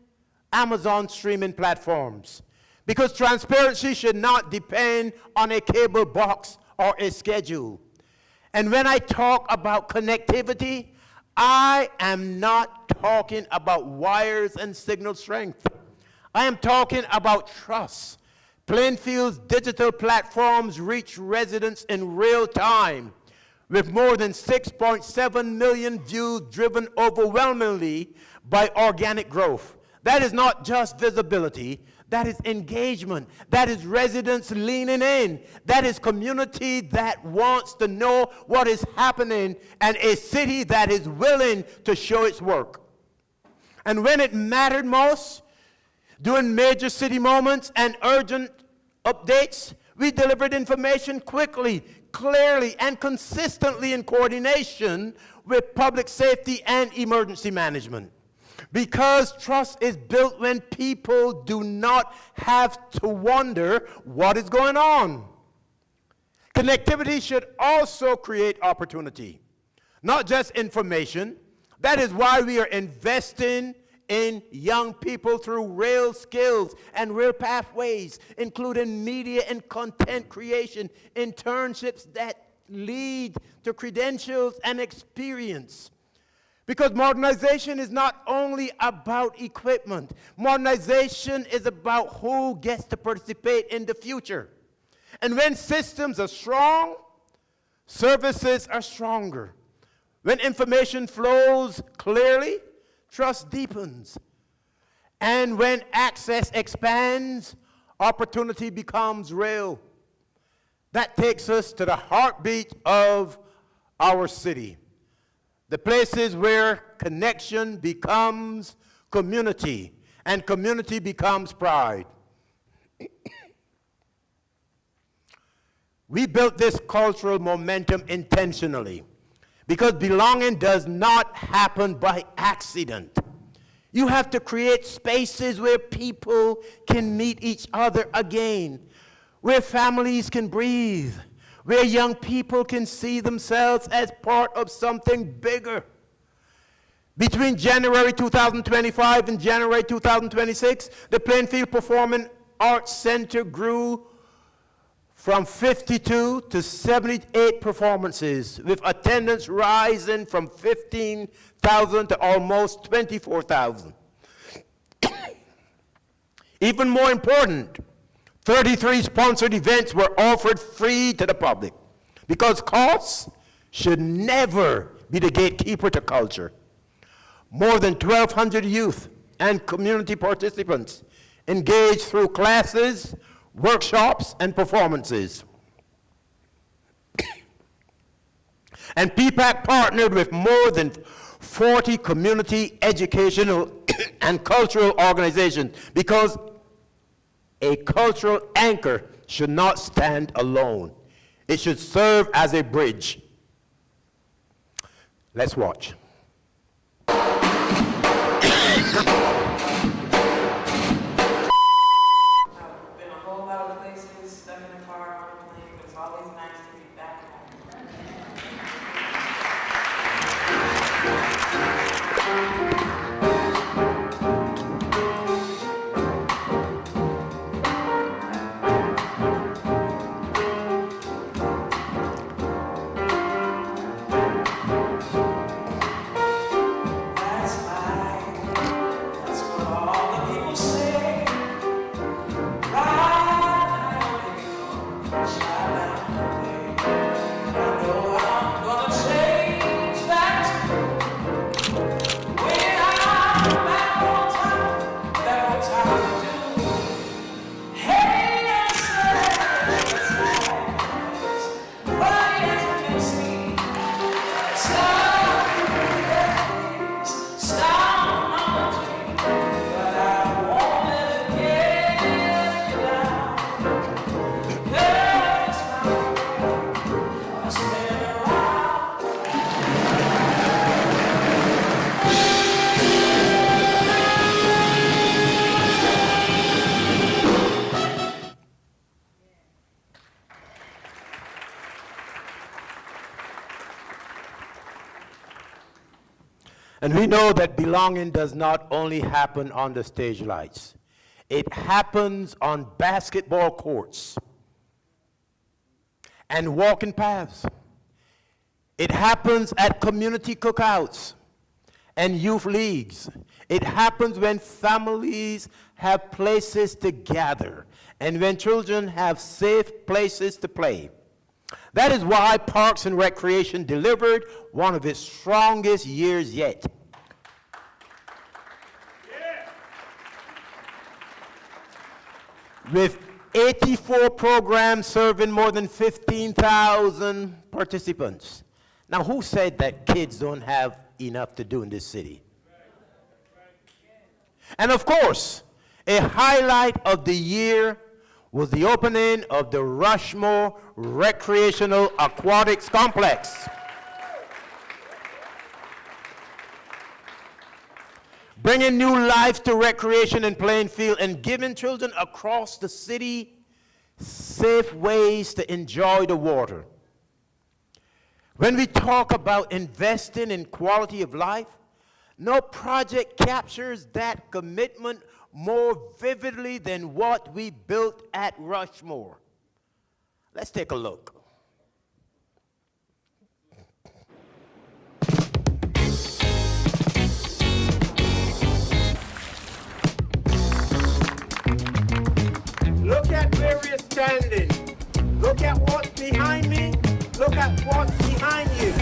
Amazon streaming platforms. Because transparency should not depend on a cable box or a schedule. And when I talk about connectivity, I am not talking about wires and signal strength. I am talking about trust. Plainfield's digital platforms reach residents in real time, with more than 6.7 million views driven overwhelmingly by organic growth. That is not just visibility, that is engagement, that is residents leaning in, that is community that wants to know what is happening, and a city that is willing to show its work. And when it mattered most, during major city moments and urgent updates, we delivered information quickly, clearly, and consistently in coordination with public safety and emergency management. Because trust is built when people do not have to wonder what is going on. Connectivity should also create opportunity, not just information. That is why we are investing in young people through real skills and real pathways, including media and content creation, internships that lead to credentials and experience. Because modernization is not only about equipment. Modernization is about who gets to participate in the future. And when systems are strong, services are stronger. When information flows clearly, trust deepens. And when access expands, opportunity becomes real. That takes us to the heartbeat of our city. The places where connection becomes community, and community becomes pride. We built this cultural momentum intentionally because belonging does not happen by accident. You have to create spaces where people can meet each other again, where families can breathe, where young people can see themselves as part of something bigger. Between January 2025 and January 2026, the Plainfield Performing Arts Center grew from 52 to 78 performances, with attendance rising from 15,000 to almost 24,000. Even more important, 33 sponsored events were offered free to the public, because costs should never be the gatekeeper to culture. More than 1,200 youth and community participants engaged through classes, workshops, and performances. And PPAC partnered with more than 40 community educational and cultural organizations, because a cultural anchor should not stand alone. It should serve as a bridge. Let's watch. I've been a whole lot of places, stuck in the car, on a plane, but it's always nice to be back home. And we know that belonging does not only happen on the stage lights. It happens on basketball courts and walking paths. It happens at community cookouts and youth leagues. It happens when families have places to gather and when children have safe places to play. That is why Parks and Recreation delivered one of its strongest years yet. With 84 programs serving more than 15,000 participants. Now, who said that kids don't have enough to do in this city? And of course, a highlight of the year was the opening of the Rushmore Recreational Aquatics Complex. Bringing new life to recreation in Plainfield and giving children across the city safe ways to enjoy the water. When we talk about investing in quality of life, no project captures that commitment more vividly than what we built at Rushmore. Let's take a look. Look at where we're standing. Look at what's behind me. Look at what's behind you.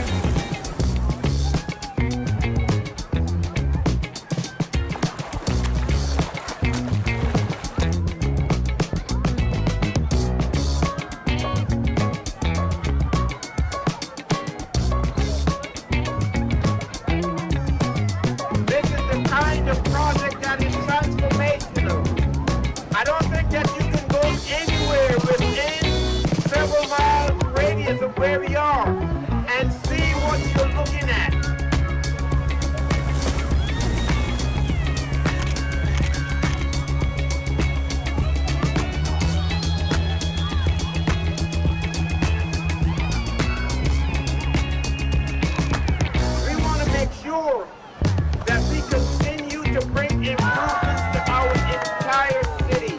This is the kind of project that is transformational. I don't think that you can go anywhere within several miles radius of where we are and see what you're looking at. We want to make sure that we continue to bring improvements to our entire city.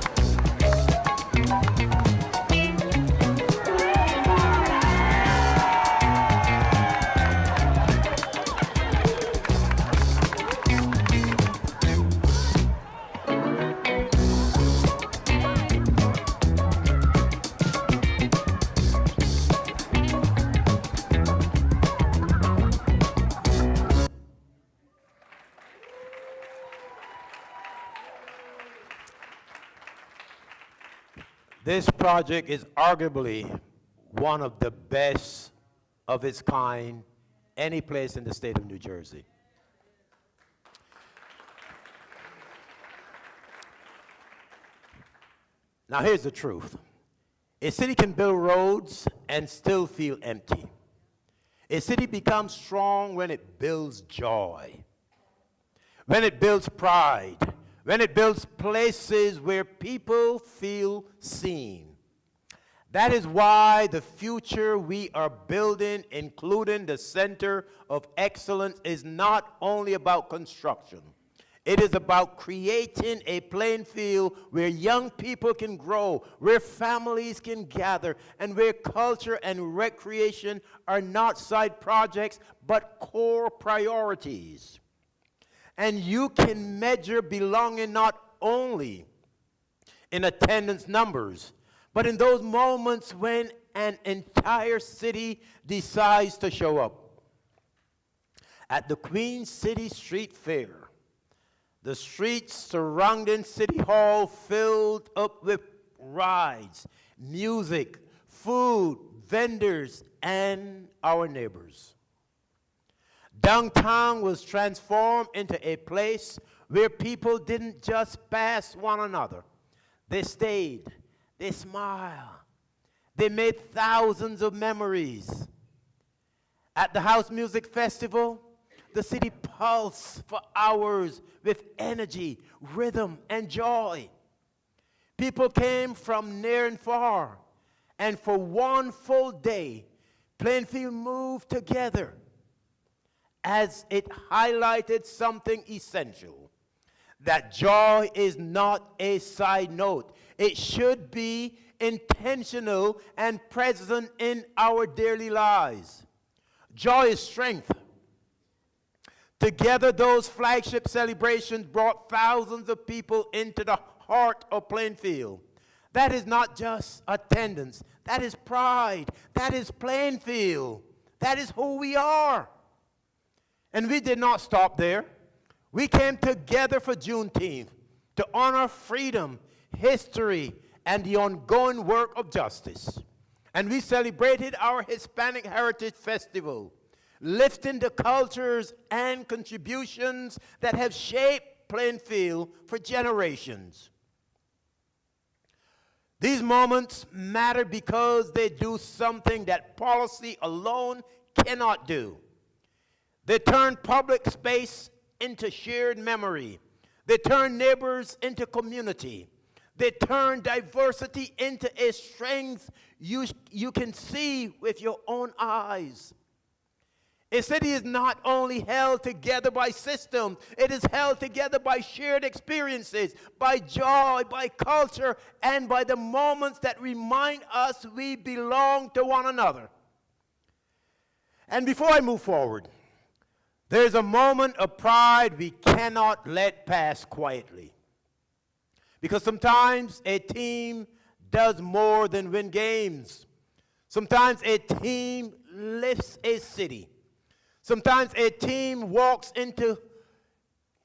This project is arguably one of the best of its kind any place in the state of New Jersey. Now here's the truth. A city can build roads and still feel empty. A city becomes strong when it builds joy, when it builds pride, when it builds places where people feel seen. That is why the future we are building, including the Center of Excellence, is not only about construction. It is about creating a playing field where young people can grow, where families can gather, and where culture and recreation are not side projects, but core priorities. And you can measure belonging not only in attendance numbers, but in those moments when an entire city decides to show up. At the Queen City Street Fair, the streets surrounding City Hall filled up with rides, music, food, vendors, and our neighbors. Downtown was transformed into a place where people didn't just pass one another. They stayed, they smiled, they made thousands of memories. At the House Music Festival, the city pulsed for hours with energy, rhythm, and joy. People came from near and far, and for one full day, Plainfield moved together as it highlighted something essential, that joy is not a side note. It should be intentional and present in our daily lives. Joy is strength. Together, those flagship celebrations brought thousands of people into the heart of Plainfield. That is not just attendance. That is pride. That is Plainfield. That is who we are. And we did not stop there. We came together for Juneteenth to honor freedom, history, and the ongoing work of justice. And we celebrated our Hispanic Heritage Festival, lifting the cultures and contributions that have shaped Plainfield for generations. These moments matter because they do something that policy alone cannot do. They turn public space into shared memory. They turn neighbors into community. They turn diversity into a strength you can see with your own eyes. A city is not only held together by systems, it is held together by shared experiences, by joy, by culture, and by the moments that remind us we belong to one another. And before I move forward, there's a moment of pride we cannot let pass quietly. Because sometimes a team does more than win games. Sometimes a team lifts a city. Sometimes a team walks into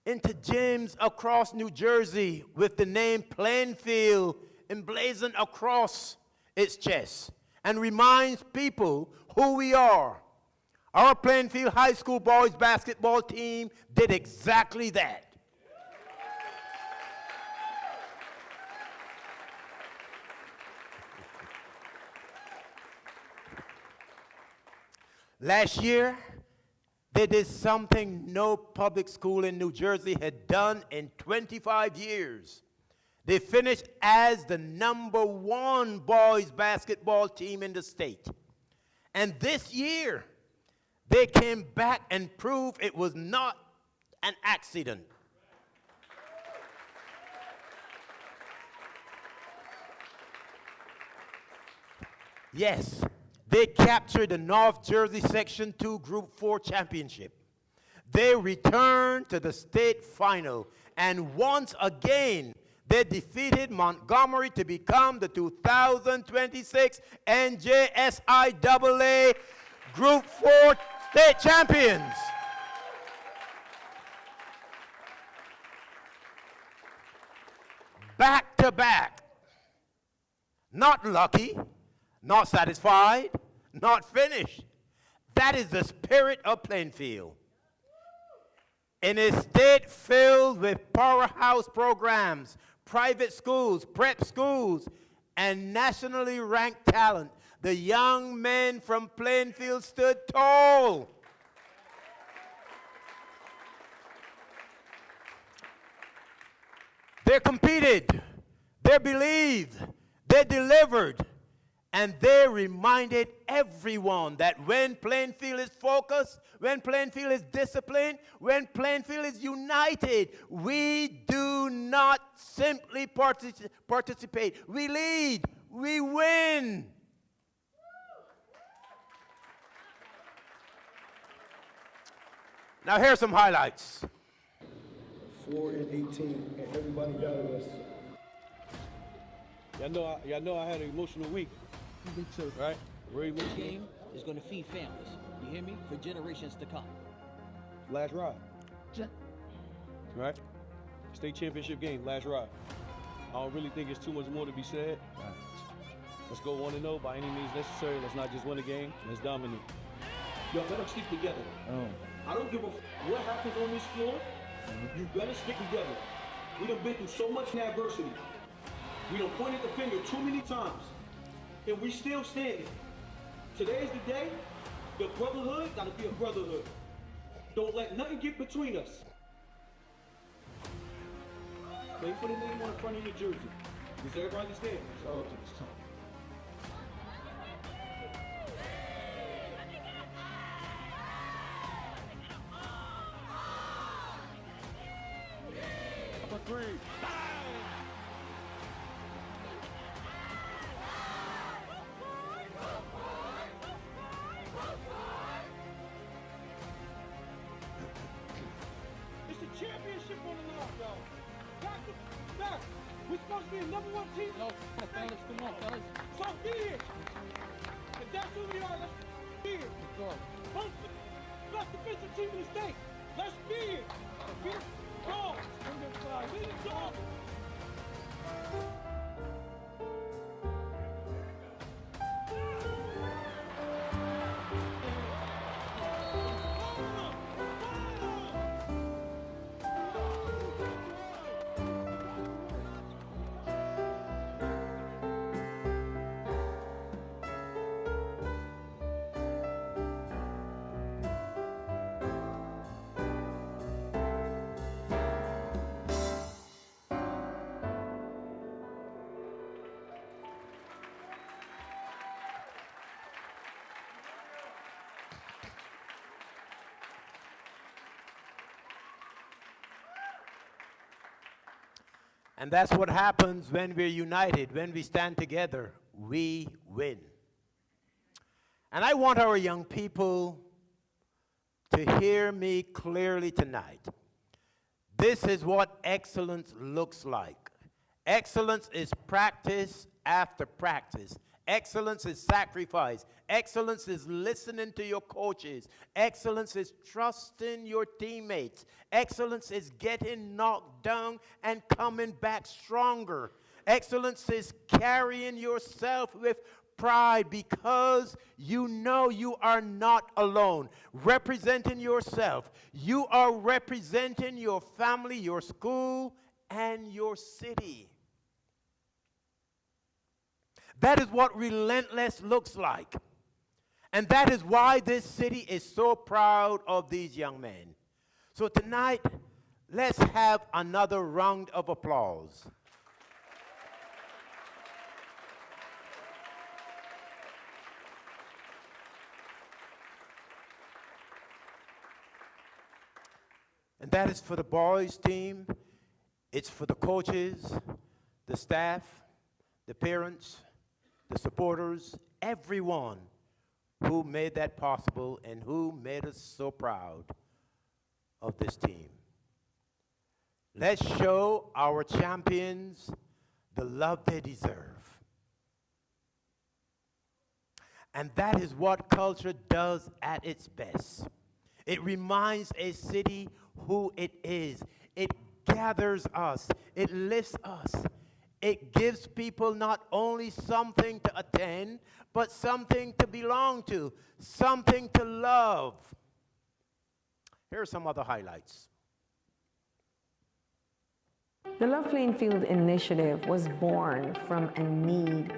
gyms across New Jersey with the name Plainfield emblazoned across its chest and reminds people who we are. Our Plainfield High School boys basketball team did exactly that. Last year, they did something no public school in New Jersey had done in 25 years. They finished as the #1 boys basketball team in the state. And this year, they came back and proved it was not an accident. Yes, they captured the North Jersey Section 2 Group 4 championship. They returned to the state final, and once again, they defeated Montgomery to become the 2026 NJSIAA Group 4 state champions. Back to back. Not lucky, not satisfied, not finished. That is the spirit of Plainfield. In a state filled with powerhouse programs, private schools, prep schools, and nationally ranked talent, the young men from Plainfield stood tall. They competed, they believed, they delivered, and they reminded everyone that when Plainfield is focused, when Plainfield is disciplined, when Plainfield is united, we do not simply participate. We lead, we win. Now here's some highlights. 4 and 18, and everybody doubted us. Y'all know I had an emotional week. Me too. Right? Very This emotional. game is going to feed families. You hear me? For generations to come. Last ride. Right? State championship game, last ride. I don't really think it's too much more to be said. Let's go 1-0 by any means necessary. Let's not just win a game. Let's dominate. Yo, let them stick together. I don't give a what happens on this floor. You better stick together. We done been through so much adversity. We done pointed the finger too many times. And we still standing. Today's the day. The brotherhood gotta be a brotherhood. Don't let nothing get between us. Play for the name on the front of your jersey. Does everybody understand? 3. It's the championship on the line, y'all. Back. We're supposed to be the number 1 team. No, fellas, come on, fellas. So be it. If that's who we are, let's be it. Let's go. Best defensive team in the state. Let's be it. Be the dogs. Be the dogs. And that's what happens when we're united, when we stand together, we win. And I want our young people to hear me clearly tonight. This is what excellence looks like. Excellence is practice after practice. Excellence is sacrifice. Excellence is listening to your coaches. Excellence is trusting your teammates. Excellence is getting knocked down and coming back stronger. Excellence is carrying yourself with pride because you know you are not alone. Representing yourself. You are representing your family, your school, and your city. That is what Relentless looks like. And that is why this city is so proud of these young men. So tonight, let's have another round of applause. And that is for the boys' team. It's for the coaches, the staff, the parents, the supporters, everyone who made that possible and who made us so proud of this team. Let's show our champions the love they deserve. And that is what culture does at its best. It reminds a city who it is. It gathers us. It lifts us. It gives people not only something to attend, but something to belong to, something to love. Here are some other highlights. The Love Plainfield initiative was born from a need.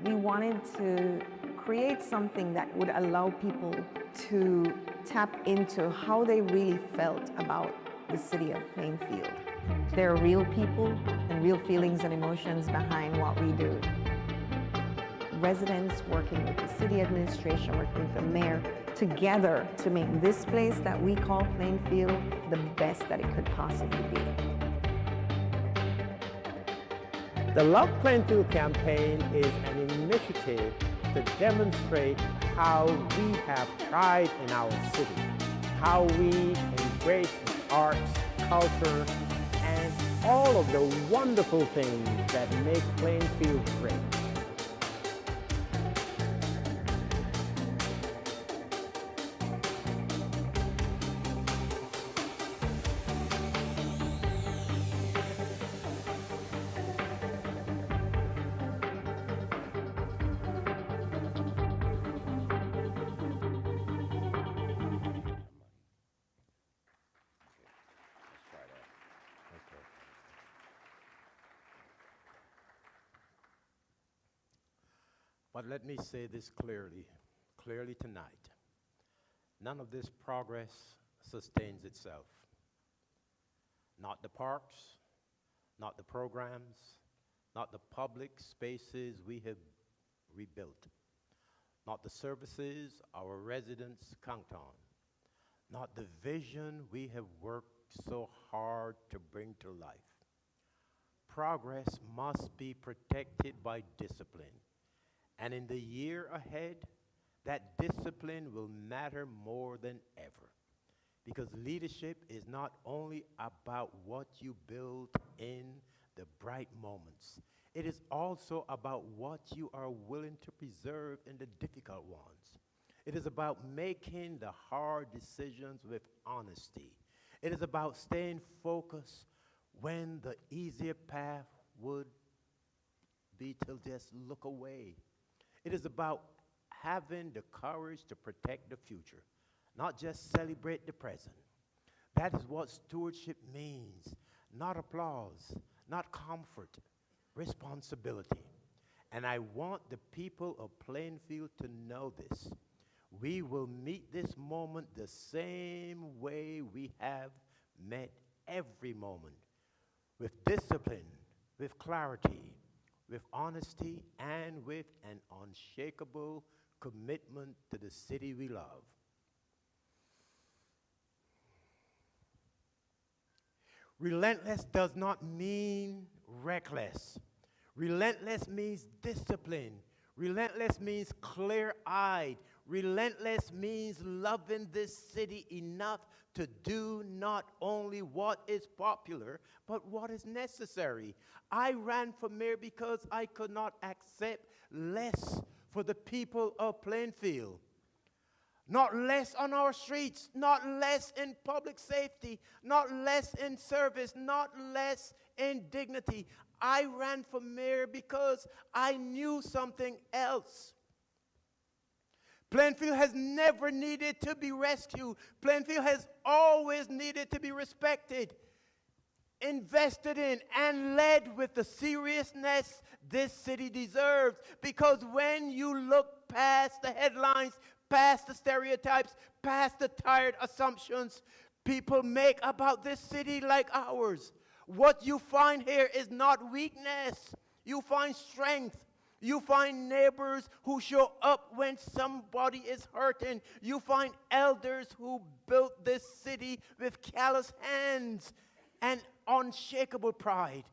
We wanted to create something that would allow people to tap into how they really felt about the city of Plainfield. There are real people and real feelings and emotions behind what we do. Residents working with the city administration, working with the mayor, together to make this place that we call Plainfield the best that it could possibly be. The Love Plainfield campaign is an initiative to demonstrate how we have pride in our city, how we embrace arts, culture, and all of the wonderful things that make Plainfield great. But let me say this clearly tonight. None of this progress sustains itself. Not the parks, not the programs, not the public spaces we have rebuilt, not the services our residents count on, not the vision we have worked so hard to bring to life. progress must be protected by discipline. And in the year ahead, that discipline will matter more than ever. Because leadership is not only about what you build in the bright moments, it is also about what you are willing to preserve in the difficult ones. It is about making the hard decisions with honesty. It is about staying focused when the easier path would be to just look away. It is about having the courage to protect the future, not just celebrate the present. That is what stewardship means. Not applause, not comfort, responsibility. And I want the people of Plainfield to know this. We will meet this moment the same way we have met every moment, with discipline, with clarity, with honesty, and with an unshakable commitment to the city we love. Relentless does not mean reckless. Relentless means discipline. Relentless means clear-eyed. Relentless means loving this city enough to do not only what is popular, but what is necessary. I ran for mayor because I could not accept less for the people of Plainfield. Not less on our streets, not less in public safety, not less in service, not less in dignity. I ran for mayor because I knew something else. Plainfield has never needed to be rescued. Plainfield has always needed to be respected, invested in, and led with the seriousness this city deserves. Because when you look past the headlines, past the stereotypes, past the tired assumptions people make about this city like ours, what you find here is not weakness. You find strength. You find neighbors who show up when somebody is hurting. You find elders who built this city with callous hands and unshakable pride.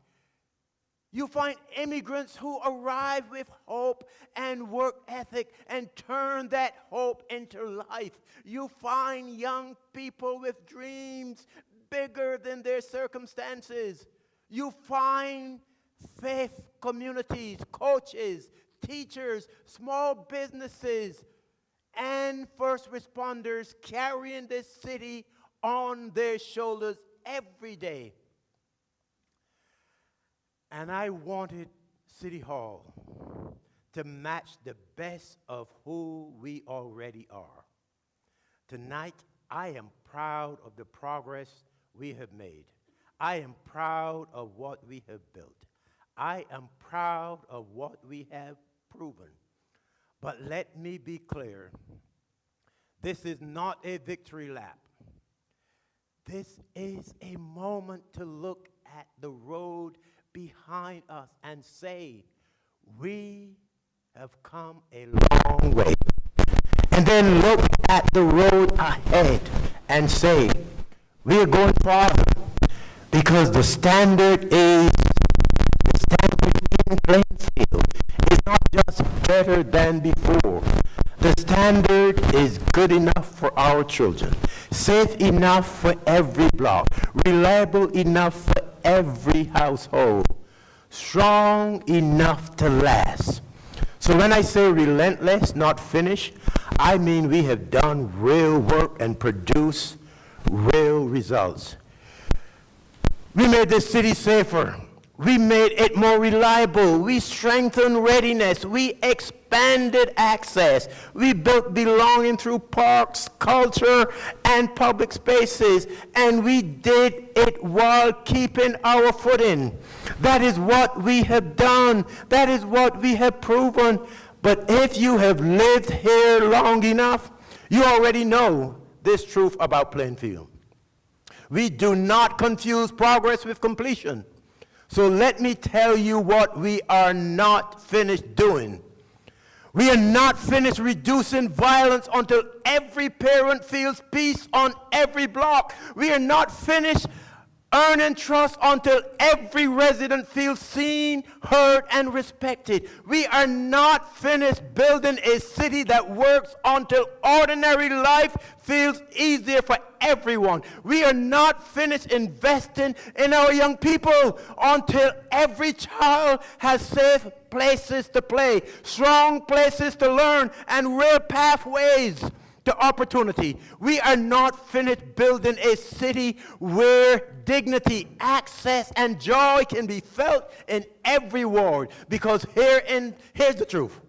You find immigrants who arrive with hope and work ethic and turn that hope into life. You find young people with dreams bigger than their circumstances. You find faith communities, coaches, teachers, small businesses, and first responders carrying this city on their shoulders every day. And I wanted City Hall to match the best of who we already are. Tonight, I am proud of the progress we have made. I am proud of what we have built. I am proud of what we have proven. But let me be clear, this is not a victory lap. This is a moment to look at the road behind us and say, we have come a long way. And then look at the road ahead and say, we are going farther, because the standard in Plainfield is not just better than before. The standard is good enough for our children, safe enough for every block, reliable enough for every household, strong enough to last. So when I say relentless, not finished, I mean we have done real work and produced real results. We made this city safer. We made it more reliable. We strengthened readiness. We expanded access. We built belonging through parks, culture, and public spaces. And we did it while keeping our footing. That is what we have done. That is what we have proven. But if you have lived here long enough, you already know this truth about Plainfield. We do not confuse progress with completion. So let me tell you what we are not finished doing. We are not finished reducing violence until every parent feels peace on every block. We are not finished earning trust until every resident feels seen, heard, and respected. We are not finished building a city that works until ordinary life feels easier for everyone. We are not finished investing in our young people until every child has safe places to play, strong places to learn, and real pathways to opportunity. We are not finished building a city where dignity, access, and joy can be felt in every ward. Because here's the truth.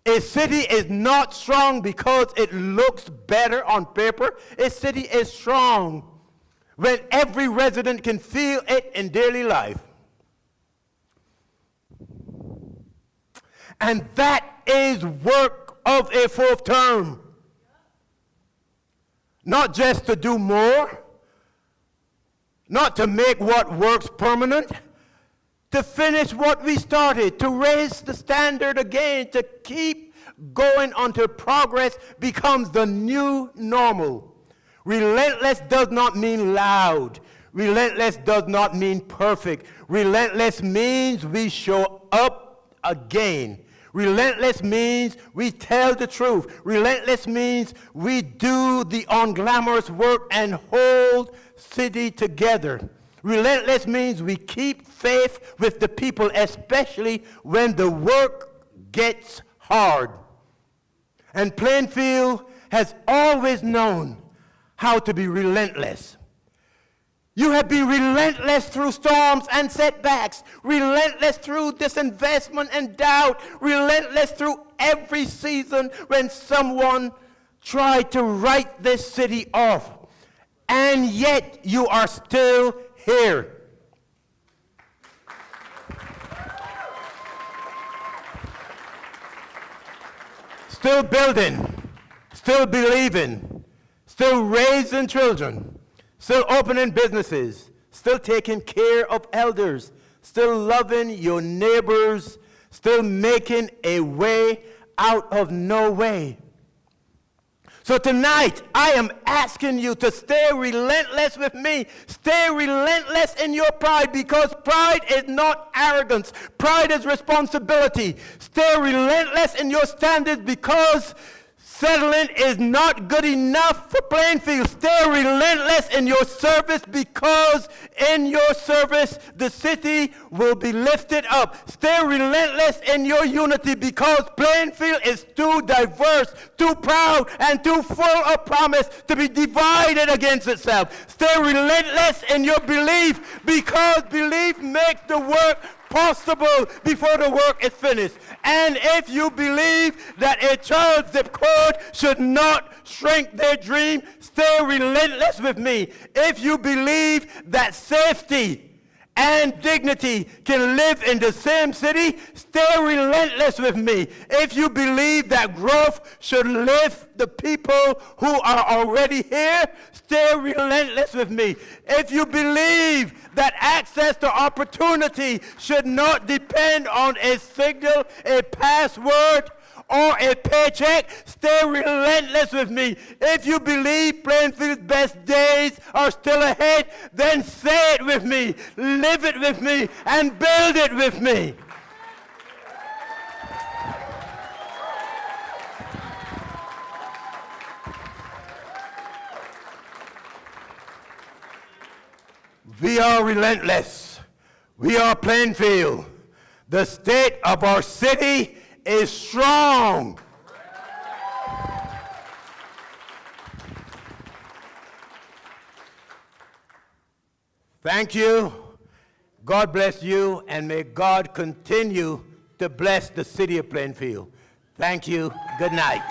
A city is not strong because it looks better on paper. A city is strong when every resident can feel it in daily life. And that is work of a fourth term. Not just to do more, not to make what works permanent, to finish what we started, to raise the standard again, to keep going until progress becomes the new normal. Relentless does not mean loud. Relentless does not mean perfect. Relentless means we show up again. Relentless means we tell the truth. Relentless means we do the unglamorous work and hold city together. Relentless means we keep faith with the people, especially when the work gets hard. And Plainfield has always known how to be relentless. You have been relentless through storms and setbacks, relentless through disinvestment and doubt, relentless through every season when someone tried to write this city off. And yet you are still here. Still building, still believing, still raising children, still opening businesses, still taking care of elders, still loving your neighbors, still making a way out of no way. So tonight, I am asking you to stay relentless with me. Stay relentless in your pride, because pride is not arrogance. Pride is responsibility. Stay relentless in your standards, because settling is not good enough for Plainfield. Stay relentless in your service, because in your service, the city will be lifted up. Stay relentless in your unity, because Plainfield is too diverse, too proud, and too full of promise to be divided against itself. Stay relentless in your belief, because belief makes the work possible before the work is finished. And if you believe that a child's zip code should not shrink their dream, stay relentless with me. If you believe that safety and dignity can live in the same city, stay relentless with me. If you believe that growth should lift the people who are already here, stay relentless with me. If you believe that access to opportunity should not depend on a signal, a password, or a paycheck, stay relentless with me. If you believe Plainfield's best days are still ahead, then say it with me, live it with me, and build it with me. We are relentless. We are Plainfield. The state of our city is strong. Thank you. God bless you, and may God continue to bless the city of Plainfield. Thank you. Good night.